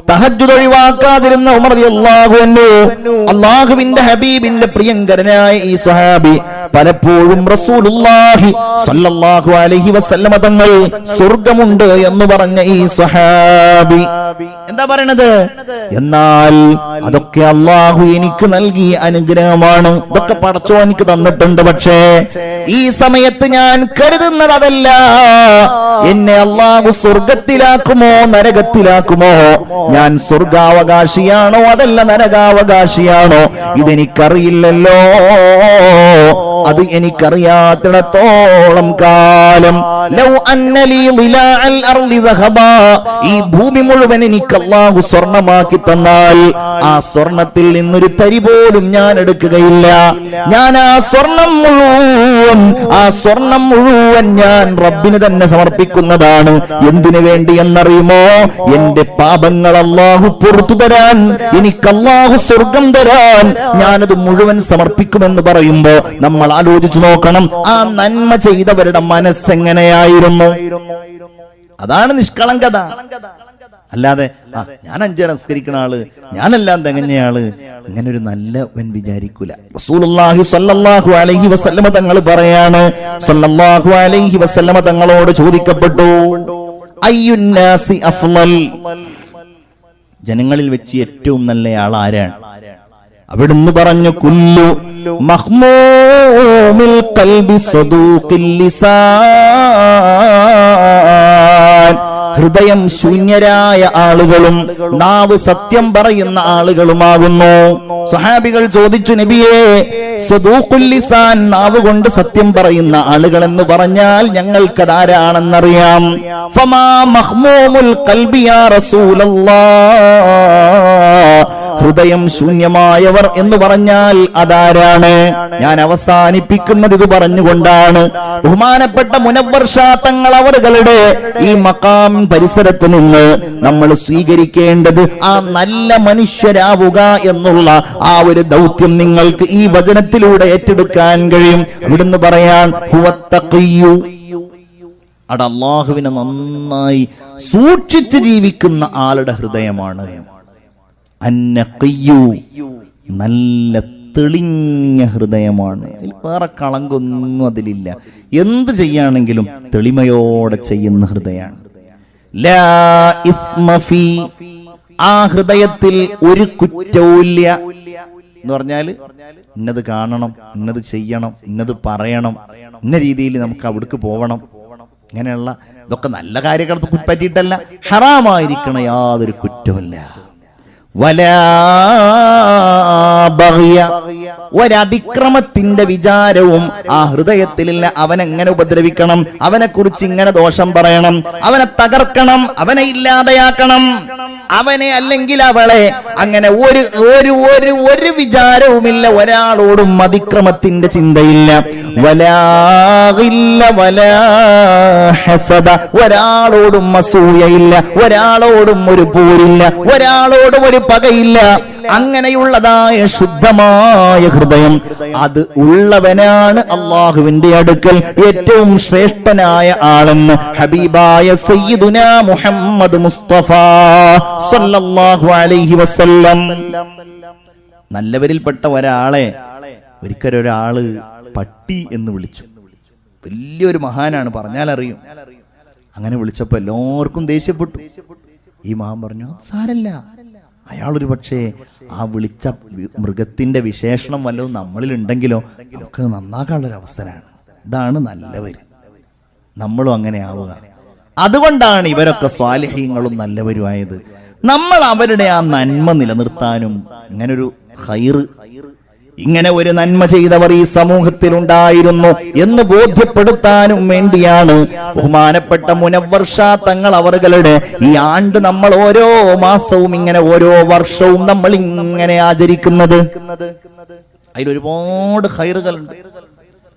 [SPEAKER 1] തഹജ്ജുദ് ഒഴിവാക്കാതിരുന്ന ഉമർ റളിയല്ലാഹു അൻഹു, അല്ലാഹുവിന്റെ ഹബീബിന്റെ പ്രിയങ്കരനായ ഈ സ്വഹാബി പലപ്പോഴും റസൂലുള്ളാഹി സ്വല്ലല്ലാഹു അലൈഹി വസല്ലമ തങ്ങൾ സ്വർഗ്ഗമുണ്ട് എന്ന് പറഞ്ഞ ഈ സ്വഹാബി എന്താ പറയണത്? എന്നാൽ അതൊക്കെ അല്ലാഹു എനിക്ക് നൽകിയ അനുഗ്രഹമാണ്, ഇതൊക്കെ പടച്ചോൻ എനിക്ക് തന്നിട്ടുണ്ട്. പക്ഷേ ഈ സമയത്ത് ഞാൻ കരുതുന്നത് അതല്ല, എന്നെ അല്ലാഹു സ്വർഗത്തിലാക്കുമോ നരകത്തിലാക്കുമോ, ഞാൻ സ്വർഗാവകാശിയാണോ അതല്ല നരകാവകാശിയാണോ, ഇതെനിക്കറിയില്ലല്ലോ. അത് എനിക്കറിയാത്തിടത്തോളം കാലം ലൗ അന്നലി ളിലാഅൽ അർളി ദഹബാ, ഈ ഭൂമി മുഴുവൻ എനിക്ക് അല്ലാഹു സ്വർണമാക്കി തന്നാൽ ആ സ്വർണത്തിൽ നിന്നൊരു തരി പോലും ഞാൻ എടുക്കുകയില്ല. ഞാൻ ആ സ്വർണം മുഴുവൻ ഞാൻ റബ്ബിന് തന്നെ സമർപ്പിക്കുന്നതാണ്. എന്തിനു വേണ്ടി എന്നറിയുമോ? എന്റെ പാപങ്ങൾ അല്ലാഹു പുറത്തു തരാൻ, എനിക്ക് അല്ലാഹു സ്വർഗം തരാൻ ഞാനത് മുഴുവൻ സമർപ്പിക്കുമെന്ന് പറയുമ്പോ നമ്മൾ ആലോചിച്ചു നോക്കണം, ആ നന്മ ചെയ്തവരുടെ മനസ്സെങ്ങനെയായിരുന്നു. അതാണ് നിഷ്കളങ്കത. അല്ലാതെ ഞാൻ 5 നമസ്കരിക്കുന്ന ആള്, ഞാനെല്ലാം തികഞ്ഞയാള്, ഇങ്ങനെ ഒരു നല്ലവൻ വിചാരിക്കൂല. റസൂലുള്ളാഹി സ്വല്ലല്ലാഹു അലൈഹി വസല്ലമ തങ്ങൾ പറയാണ്, സ്വല്ലല്ലാഹു അലൈഹി വസല്ലമ തങ്ങളോട് ചോദിക്കപ്പെട്ടു, അയ്യുന്നാസി അഫ്ളൽ, ജനങ്ങളിൽ വെച്ച് ഏറ്റവും നല്ലയാൾ ആരാണ്? അവിടുന്ന് പറഞ്ഞു, കുല്ലു മഹ്മൂമിൽ ഖൽബി സദൂഖിൽ ലിസാൻ, ഹൃദയം ശൂന്യരായ ആളുകളും നാവ് സത്യം പറയുന്ന ആളുകളുമാകുന്നു. സ്വഹാബികൾ ചോദിച്ചു, നബിയേ, സദൂഖുൽ ലിസാൻ, നാവ് കൊണ്ട് സത്യം പറയുന്ന ആളുകൾ എന്ന് പറഞ്ഞാൽ ഞങ്ങൾക്കതാരാണെന്നറിയാം. ഫമാ മഹ്മൂമുൽ ഖൽബി യാ റസൂലല്ലാഹ്, ഹൃദയം ശൂന്യമായവർ എന്ന് പറഞ്ഞാൽ അതാരാണ്? ഞാൻ അവസാനിപ്പിക്കുന്നത് ഇത് പറഞ്ഞുകൊണ്ടാണ്. ബഹുമാനപ്പെട്ട മുനവ്വർ ഷാ തങ്ങൾ അവറുകളുടെ ഈ മഖാം പരിസരത്ത് നിന്ന് നമ്മൾ സ്വീകരിക്കേണ്ടത് ആ നല്ല മനുഷ്യരാവുക എന്നുള്ള ആ ഒരു ദൗത്യം നിങ്ങൾക്ക് ഈ വചനത്തിലൂടെ ഏറ്റെടുക്കാൻ കഴിയും. ഇവിടുന്ന് പറയാൻ, ഹുവത്തഖിയ്യു, അവിടെ അല്ലാഹുവിനെ നന്നായി സൂക്ഷിച്ച് ജീവിക്കുന്ന ആളുടെ ഹൃദയമാണ്. അന്നഖിയ്യു, നല്ല തെളിഞ്ഞ ഹൃദയമാണ്. വേറെ കളങ്കൊന്നും അതിലില്ല. എന്ത് ചെയ്യാണെങ്കിലും തെളിമയോടെ ചെയ്യുന്ന ഹൃദയമാണ്. ലാ ഇസ്മ ഫീ, ആ ഹൃദയത്തിൽ ഒരു കുറ്റവുമില്ല എന്ന് പറഞ്ഞാൽ ഇന്നത് കാണണം, ഇന്നത് ചെയ്യണം, ഇന്നത് പറയണം, ഇന്ന രീതിയിൽ നമുക്ക് അവിടേക്ക് പോകണം, ഇങ്ങനെയുള്ള ഇതൊക്കെ നല്ല കാര്യങ്ങൾക്ക് പറ്റിയിട്ടല്ല, ഹറാമായിരിക്കണ യാതൊരു കുറ്റവുമില്ല. വലാ ബഗ്യ, ഒരതിക്രമത്തിന്റെ വിചാരവും ആ ഹൃദയത്തിലില്ല. അവനെങ്ങനെ ഉപദ്രവിക്കണം, അവനെ കുറിച്ച് ഇങ്ങനെ ദോഷം പറയണം, അവനെ തകർക്കണം, അവനെ ഇല്ലാതെയാക്കണം, അവനെ അല്ലെങ്കിൽ അവളെ, അങ്ങനെ ഒരു വിചാരവുമില്ല. ഒരാളോടും അതിക്രമത്തിന്റെ ചിന്തയില്ല. വലാ ഹസദ, ഒരാളോടും അസൂയയില്ല, ഒരാളോടും ഒരു പോരില്ല, ഒരാളോടും ഒരു പകയില്ല. അങ്ങനെയുള്ളതായ ശുദ്ധമായ ഹൃദയം, അത് ഉള്ളവനാണ് അള്ളാഹുവിന്റെ അടുക്കൽ ഏറ്റവും ശ്രേഷ്ഠനായ ആളെന്ന് ഹബീബായ സയ്യിദുനാ മുഹമ്മദ് മുസ്തഫ സല്ലല്ലാഹു അലൈഹി വസല്ലം. നല്ലവരിൽപ്പെട്ട ഒരാളെ ഒരിക്കലൊരാള് പട്ടി എന്ന് വിളിച്ചു. വലിയൊരു മഹാനാണ്, പറഞ്ഞാൽ അറിയും. അങ്ങനെ വിളിച്ചപ്പോ എല്ലാവർക്കും ദേഷ്യപ്പെട്ടു. ഈ മഹാൻ പറഞ്ഞു, സാരല്ല, അയാളൊരു പക്ഷേ ആ വിളിച്ച മൃഗത്തിന്റെ വിശേഷണം വല്ലതും നമ്മളിൽ ഉണ്ടെങ്കിലോ നമുക്ക് നന്നാക്കാനുള്ളൊരു അവസരമാണ്. ഇതാണ് നല്ലവര്, നമ്മളും അങ്ങനെ ആവുക. അതുകൊണ്ടാണ് ഇവരൊക്കെ സ്വാലിഹീങ്ങളും നല്ലവരുമായത്. നമ്മൾ അവരുടെ ആ നന്മ നിലനിർത്താനും ഇങ്ങനൊരു ഖൈറ്, ഇങ്ങനെ ഒരു നന്മ ചെയ്തവർ ഈ സമൂഹത്തിൽ ഉണ്ടായിരുന്നു എന്ന് ബോധ്യപ്പെടുത്താനും വേണ്ടിയാണ് ബഹുമാനപ്പെട്ട മുനവ്വർ ഷാ തങ്ങൾ അവറുകളുടെ ഈ ആണ്ട് നമ്മൾ ഓരോ മാസവും ഇങ്ങനെ ഓരോ വർഷവും നമ്മൾ ഇങ്ങനെ ആചരിക്കുന്നത്. അതിലൊരുപാട് ഖൈറുകളുണ്ട്,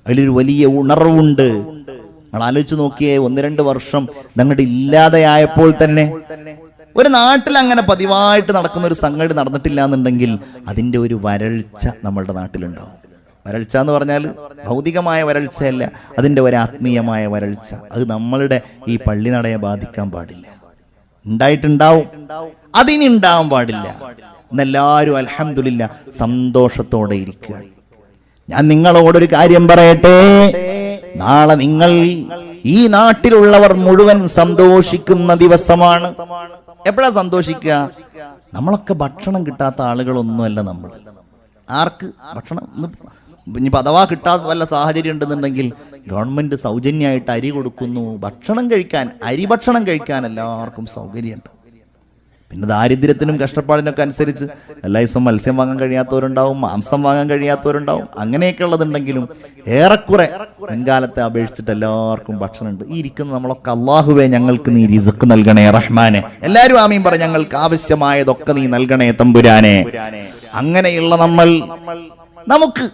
[SPEAKER 1] അതിലൊരു വലിയ ഉണർവുണ്ട്. നമ്മൾ ആലോചിച്ച് നോക്കിയേ, 1-2 വർഷം ഞങ്ങളുടെ ഇല്ലാതെയായപ്പോൾ തന്നെ ഒരു നാട്ടിൽ അങ്ങനെ പതിവായിട്ട് നടക്കുന്ന ഒരു സംഗതി നടന്നിട്ടില്ല എന്നുണ്ടെങ്കിൽ അതിൻ്റെ ഒരു വരൾച്ച നമ്മളുടെ നാട്ടിലുണ്ടാവും. വരൾച്ച എന്ന് പറഞ്ഞാൽ ഭൗതികമായ വരൾച്ചയല്ല, അതിൻ്റെ ഒരു ആത്മീയമായ വരൾച്ച. അത് നമ്മളുടെ ഈ പള്ളി നടയെ ബാധിക്കാൻ പാടില്ല. ഉണ്ടായിട്ടുണ്ടാവും, അതിനി ഉണ്ടാവാൻ പാടില്ല. എന്നെല്ലാവരും അൽഹംദുലില്ലാ സന്തോഷത്തോടെ ഇരിക്കുക. ഞാൻ നിങ്ങളോടൊരു കാര്യം പറയട്ടെ, നാളെ നിങ്ങൾ ഈ നാട്ടിലുള്ളവർ മുഴുവൻ സന്തോഷിക്കുന്ന ദിവസമാണ്. എപ്പോഴാ സന്തോഷിക്കുക? നമ്മളൊക്കെ ഭക്ഷണം കിട്ടാത്ത ആളുകളൊന്നുമല്ല നമ്മൾ. ആർക്ക് ഭക്ഷണം ഇനിയിപ്പോൾ അഥവാ കിട്ടാത്ത വല്ല സാഹചര്യം ഉണ്ടെന്നുണ്ടെങ്കിൽ ഗവൺമെന്റ് സൗജന്യമായിട്ട് അരി കൊടുക്കുന്നു. ഭക്ഷണം കഴിക്കാൻ, അരി ഭക്ഷണം കഴിക്കാൻ എല്ലാവർക്കും സൗകര്യമുണ്ട്. പിന്നെ ദാരിദ്ര്യത്തിനും കഷ്ടപ്പാടിനൊക്കെ അനുസരിച്ച് എല്ലാ ദിവസവും മത്സ്യം വാങ്ങാൻ കഴിയാത്തവരുണ്ടാവും, മാംസം വാങ്ങാൻ കഴിയാത്തവരുണ്ടാവും. അങ്ങനെയൊക്കെ ഉള്ളതുണ്ടെങ്കിലും ഏറെക്കുറെ മുൻകാലത്തെ അപേക്ഷിച്ചിട്ട് എല്ലാവർക്കും ഭക്ഷണമുണ്ട്. ഈ ഇരിക്കുന്ന നമ്മളൊക്കെ അള്ളാഹുവേ ഞങ്ങൾക്ക് നീ റിസ്ക് നൽകണേ റഹ്മാനെ. എല്ലാവരും ആമീൻ പറ, ഞങ്ങൾക്ക് ആവശ്യമായതൊക്കെ നീ നൽകണേ തമ്പുരാനെ. അങ്ങനെയുള്ള നമുക്ക്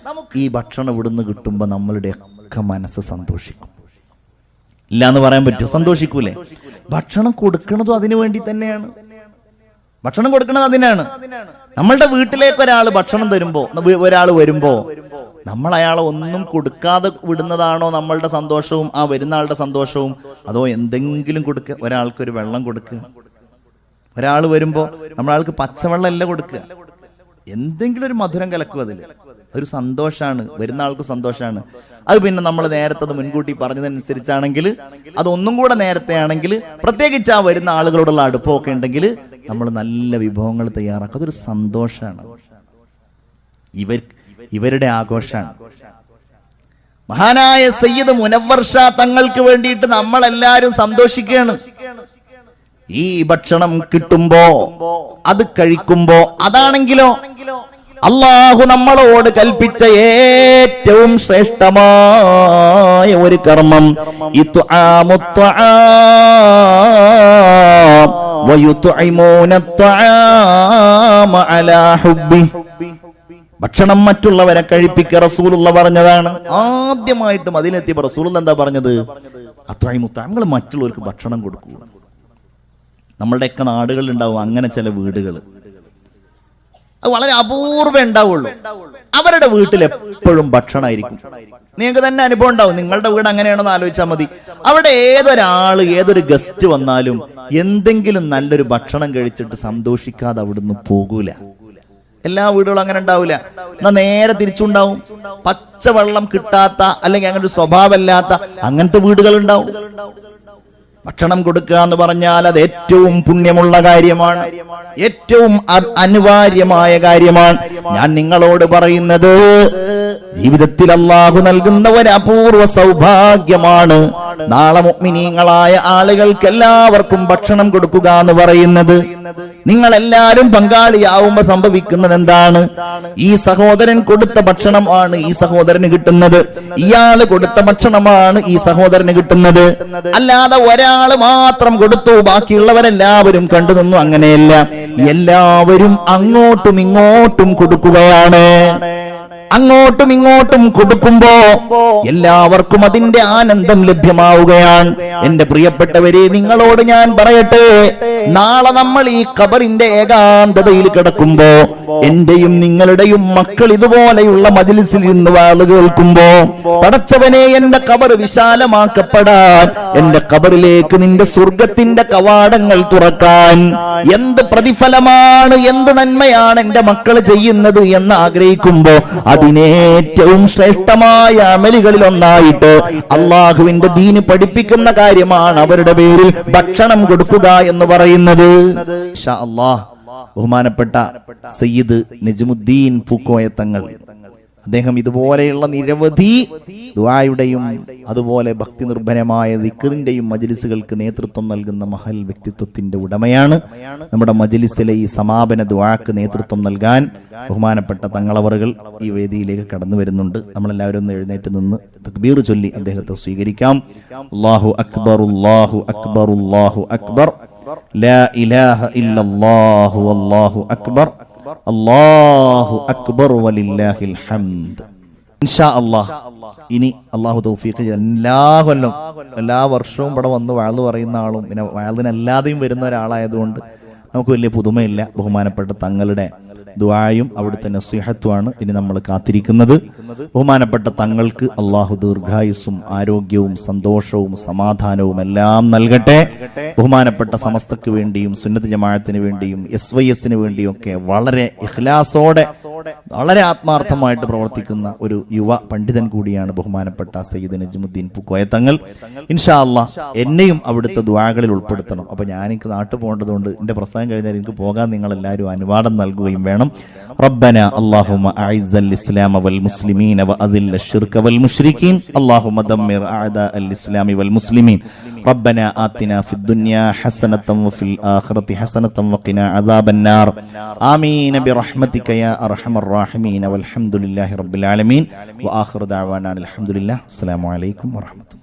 [SPEAKER 1] ഈ ഭക്ഷണം ഇവിടുന്ന് കിട്ടുമ്പോ നമ്മളുടെ ഒക്കെ മനസ്സ് സന്തോഷിക്കും. ഇല്ല എന്ന് പറയാൻ പറ്റുമോ? സന്തോഷിക്കൂലേ? ഭക്ഷണം കൊടുക്കുന്നതും അതിനു വേണ്ടി തന്നെയാണ്. ഭക്ഷണം കൊടുക്കുന്നത് അതിനാണ്. നമ്മളുടെ വീട്ടിലേക്ക് ഒരാൾ ഭക്ഷണം തരുമ്പോ, ഒരാൾ വരുമ്പോ നമ്മൾ അയാളെ ഒന്നും കൊടുക്കാതെ വിടുന്നതാണോ നമ്മളുടെ സന്തോഷവും ആ വരുന്ന ആളുടെ സന്തോഷവും? അതോ എന്തെങ്കിലും കൊടുക്കുക, ഒരാൾക്കൊരു വെള്ളം കൊടുക്കുക, ഒരാൾ വരുമ്പോൾ നമ്മളാൾക്ക് പച്ചവെള്ളമല്ല കൊടുക്കുക, എന്തെങ്കിലും ഒരു മധുരം കലക്കും. അതിൽ ഒരു സന്തോഷമാണ്, വരുന്ന ആൾക്ക് സന്തോഷമാണ്. അത് പിന്നെ നമ്മൾ നേരത്തെ അത് മുൻകൂട്ടി പറഞ്ഞതനുസരിച്ചാണെങ്കിൽ, അതൊന്നും കൂടെ നേരത്തെ ആണെങ്കിൽ, പ്രത്യേകിച്ച് ആ വരുന്ന ആളുകളോടുള്ള അടുപ്പമൊക്കെ ഉണ്ടെങ്കിൽ നമ്മൾ നല്ല വിഭവങ്ങൾ തയ്യാറാക്കും. അതൊരു സന്തോഷമാണ്, ഇവരുടെ ആഘോഷമാണ്. മഹാനായ സയ്യിദ് മുനവ്വർ ഷാ തങ്ങൾക്ക് വേണ്ടിയിട്ട് നമ്മളെല്ലാരും സന്തോഷിക്കുകയാണ്. ഈ ഭക്ഷണം കിട്ടുമ്പോ, അത് കഴിക്കുമ്പോ, അതാണെങ്കിലോ അള്ളാഹു നമ്മളോട് കൽപ്പിച്ച ഏറ്റവും ശ്രേഷ്ഠമായ ഒരു കർമ്മം, ഭക്ഷണം മറ്റുള്ളവരെ കഴിപ്പിക്കുക. റസൂലുള്ള പറഞ്ഞതാണ്. ആദ്യമായിട്ടും അതിലെത്തിയപ്പോ റസൂലുള്ള എന്താ പറഞ്ഞത്? നിങ്ങൾ മറ്റുള്ളവർക്ക് ഭക്ഷണം കൊടുക്കുക. നമ്മളുടെയൊക്കെ നാടുകളിൽ ഉണ്ടാവും അങ്ങനെ ചില വീടുകൾ, അത് വളരെ അപൂർവം ഉണ്ടാവുള്ളൂ. അവരുടെ വീട്ടിൽ എപ്പോഴും ഭക്ഷണമായിരിക്കും. നിങ്ങൾക്ക് തന്നെ അനുഭവം ഉണ്ടാവും. നിങ്ങളുടെ വീട് അങ്ങനെയാണെന്ന് ആലോചിച്ചാൽ മതി. അവിടെ ഏതൊരാള്, ഏതൊരു ഗസ്റ്റ് വന്നാലും എന്തെങ്കിലും നല്ലൊരു ഭക്ഷണം കഴിച്ചിട്ട് സന്തോഷിക്കാതെ അവിടുന്ന് പോകൂല. എല്ലാ വീടുകളും അങ്ങനെ ഉണ്ടാവില്ല. എന്നാ നേരെ തിരിച്ചുണ്ടാവും. പച്ചവെള്ളം കിട്ടാത്ത, അല്ലെങ്കിൽ അങ്ങനെ ഒരു സ്വഭാവമില്ലാത്ത അങ്ങനത്തെ വീടുകൾ ഉണ്ടാവും. ഭക്ഷണം കൊടുക്കുക എന്ന് പറഞ്ഞാൽ അത് ഏറ്റവും പുണ്യമുള്ള കാര്യമാണ്, ഏറ്റവും അനിവാര്യമായ കാര്യമാണ്. ഞാൻ നിങ്ങളോട് പറയുന്നത്, ജീവിതത്തിൽ അല്ലാഹു നൽകുന്ന ഒരു അപൂർവ സൗഭാഗ്യമാണ് നാളെ മുഅ്മിനീങ്ങളായ ആളുകൾക്ക് എല്ലാവർക്കും ഭക്ഷണം കൊടുക്കുക എന്ന് പറയുന്നത്. നിങ്ങൾ എല്ലാവരും പങ്കാളിയാവുമ്പോ സംഭവിക്കുന്നത് എന്താണ്? ഈ സഹോദരൻ കൊടുത്ത ഭക്ഷണമാണ് ഈ സഹോദരന് കിട്ടുന്നത്, ഇയാള് കൊടുത്ത ഭക്ഷണമാണ് ഈ സഹോദരന് കിട്ടുന്നത്. അല്ലാതെ ഒരാള് മാത്രം കൊടുത്തു ബാക്കിയുള്ളവരെല്ലാവരും കണ്ടു നിന്നു, അങ്ങനെയല്ല. എല്ലാവരും അങ്ങോട്ടും ഇങ്ങോട്ടും കൊടുക്കുകയാണ്. അങ്ങോട്ടും ഇങ്ങോട്ടും കൊടുക്കുമ്പോ എല്ലാവർക്കും അതിന്റെ ആനന്ദം ലഭ്യമാവുകയാണ്. എന്റെ പ്രിയപ്പെട്ടവരെ, നിങ്ങളോട് ഞാൻ പറയട്ടെ, നാളെ നമ്മൾ ഈ ഖബറിന്റെ ഏകാന്തതയിൽ കിടക്കുമ്പോ, എന്റെയും നിങ്ങളുടെയും മക്കൾ ഇതുപോലെയുള്ള മജ്‌ലിസിൽ ഇരുന്ന് വാള് കേൾക്കുമ്പോ, പടച്ചവനെ എന്റെ ഖബർ വിശാലമാക്കപ്പെടാൻ, എന്റെ ഖബറിലേക്ക് നിന്റെ സ്വർഗത്തിന്റെ കവാടങ്ങൾ തുറക്കാൻ എന്ത് പ്രതിഫലമാണ്, എന്ത് നന്മയാണ് എന്റെ മക്കൾ ചെയ്യുന്നത് എന്ന് ആഗ്രഹിക്കുമ്പോ, അതിനേറ്റവും ശ്രേഷ്ഠമായ അമലുകളിൽ ഒന്നായിട്ട് അള്ളാഹുവിന്റെ ദീന് പഠിപ്പിക്കുന്ന കാര്യമാണ് അവരുടെ പേരിൽ ഭക്ഷണം കൊടുക്കുക എന്ന് പറയുന്നത്. ഇൻഷാ അല്ലാഹ് ബഹുമാനപ്പെട്ട സയ്യിദ് നജ്മുദ്ദീൻ പൂക്കോയ തങ്ങൾ, അദ്ദേഹം ഇതുപോലെയുള്ള നിരവധി ദുആയുടെയും അതുപോലെ ഭക്തി നിർഭരമായ ദിക്റിന്റെയും മജ്‌ലിസുകൾക്ക് നേതൃത്വം നൽകുന്ന മഹൽ വ്യക്തിത്വത്തിന്റെ ഉടമയാണ്. നമ്മുടെ മജ്‌ലിസിലെ ഈ സമാപന ദുആക്ക് നേതൃത്വം നൽകാൻ ബഹുമാനപ്പെട്ട തങ്ങളവറുകൾ ഈ വേദിയിലേക്ക് കടന്നു വരുന്നുണ്ട്. നമ്മളെല്ലാവരും ഒന്ന് എഴുന്നേറ്റ് നിന്ന് തക്ബീർ ചൊല്ലി അദ്ദേഹത്തെ സ്വീകരിക്കാം. അല്ലാഹു അക്ബർ, അല്ലാഹു അക്ബർ, അല്ലാഹു അക്ബർ, ലാ ഇലാഹ ഇല്ലല്ലാഹു വല്ലാഹു അക്ബർ, അല്ലാഹു അക്ബർ വലില്ലാഹിൽ ഹംദ്. ഇൻഷാ അല്ലാഹ് ഇനി അല്ലാഹു തൗഫീഖ് എല്ലാ വർഷവും ഇവിടെ വന്ന് വഅള് പറയുന്ന ആളും പിന്നെ വഅളിനല്ലാതെയും വരുന്ന ഒരാളായതുകൊണ്ട് നമുക്ക് വലിയ പുതുമയില്ല. ബഹുമാനപ്പെട്ട തങ്ങളുടെ ദുആയും അവിടുത്തെ നസീഹത്തുമാണ് ഇനി നമ്മൾ കാത്തിരിക്കുന്നത്. ബഹുമാനപ്പെട്ട തങ്ങൾക്ക് അല്ലാഹു ദീർഘായുസ്സും ആരോഗ്യവും സന്തോഷവും സമാധാനവും എല്ലാം നൽകട്ടെ. ബഹുമാനപ്പെട്ട സമസ്തക്ക് വേണ്ടിയും സുന്നത്ത് ജമാഅത്തിന് വേണ്ടിയും SYSന് വേണ്ടിയും ഒക്കെ വളരെ ഇഖ്ലാസോടെ വളരെ ആത്മാർത്ഥമായിട്ട് പ്രവർത്തിക്കുന്ന ഒരു യുവ പണ്ഡിതൻ കൂടിയാണ് ബഹുമാനപ്പെട്ട സയ്യിദ് നജ്മുദ്ദീൻ പൂക്കോയ തങ്ങൾ. ഇൻഷാ അല്ലാഹ് എന്നെയും അവിടുത്തെ ദുആകളിൽ ഉൾപ്പെടുത്തണം. അപ്പൊ ഞാൻ എനിക്ക് നാട്ടിൽ പോകേണ്ടതുകൊണ്ട് എന്റെ പ്രസംഗം കഴിഞ്ഞാൽ എനിക്ക് പോകാൻ നിങ്ങൾ എല്ലാവരും അനുവാദം നൽകുകയും വേണം. ربنا اللهم أعز الإسلام والمسلمين وأذل الشرك والمشركين اللهم دمر أعداء الإسلام والمسلمين ربنا آتنا في الدنيا حسنة وفي الآخرة حسنة وقنا عذاب النار آمين برحمتك يا أرحم الراحمين والحمد لله رب العالمين وآخر دعوانا الحمد لله السلام عليكم ورحمة الله.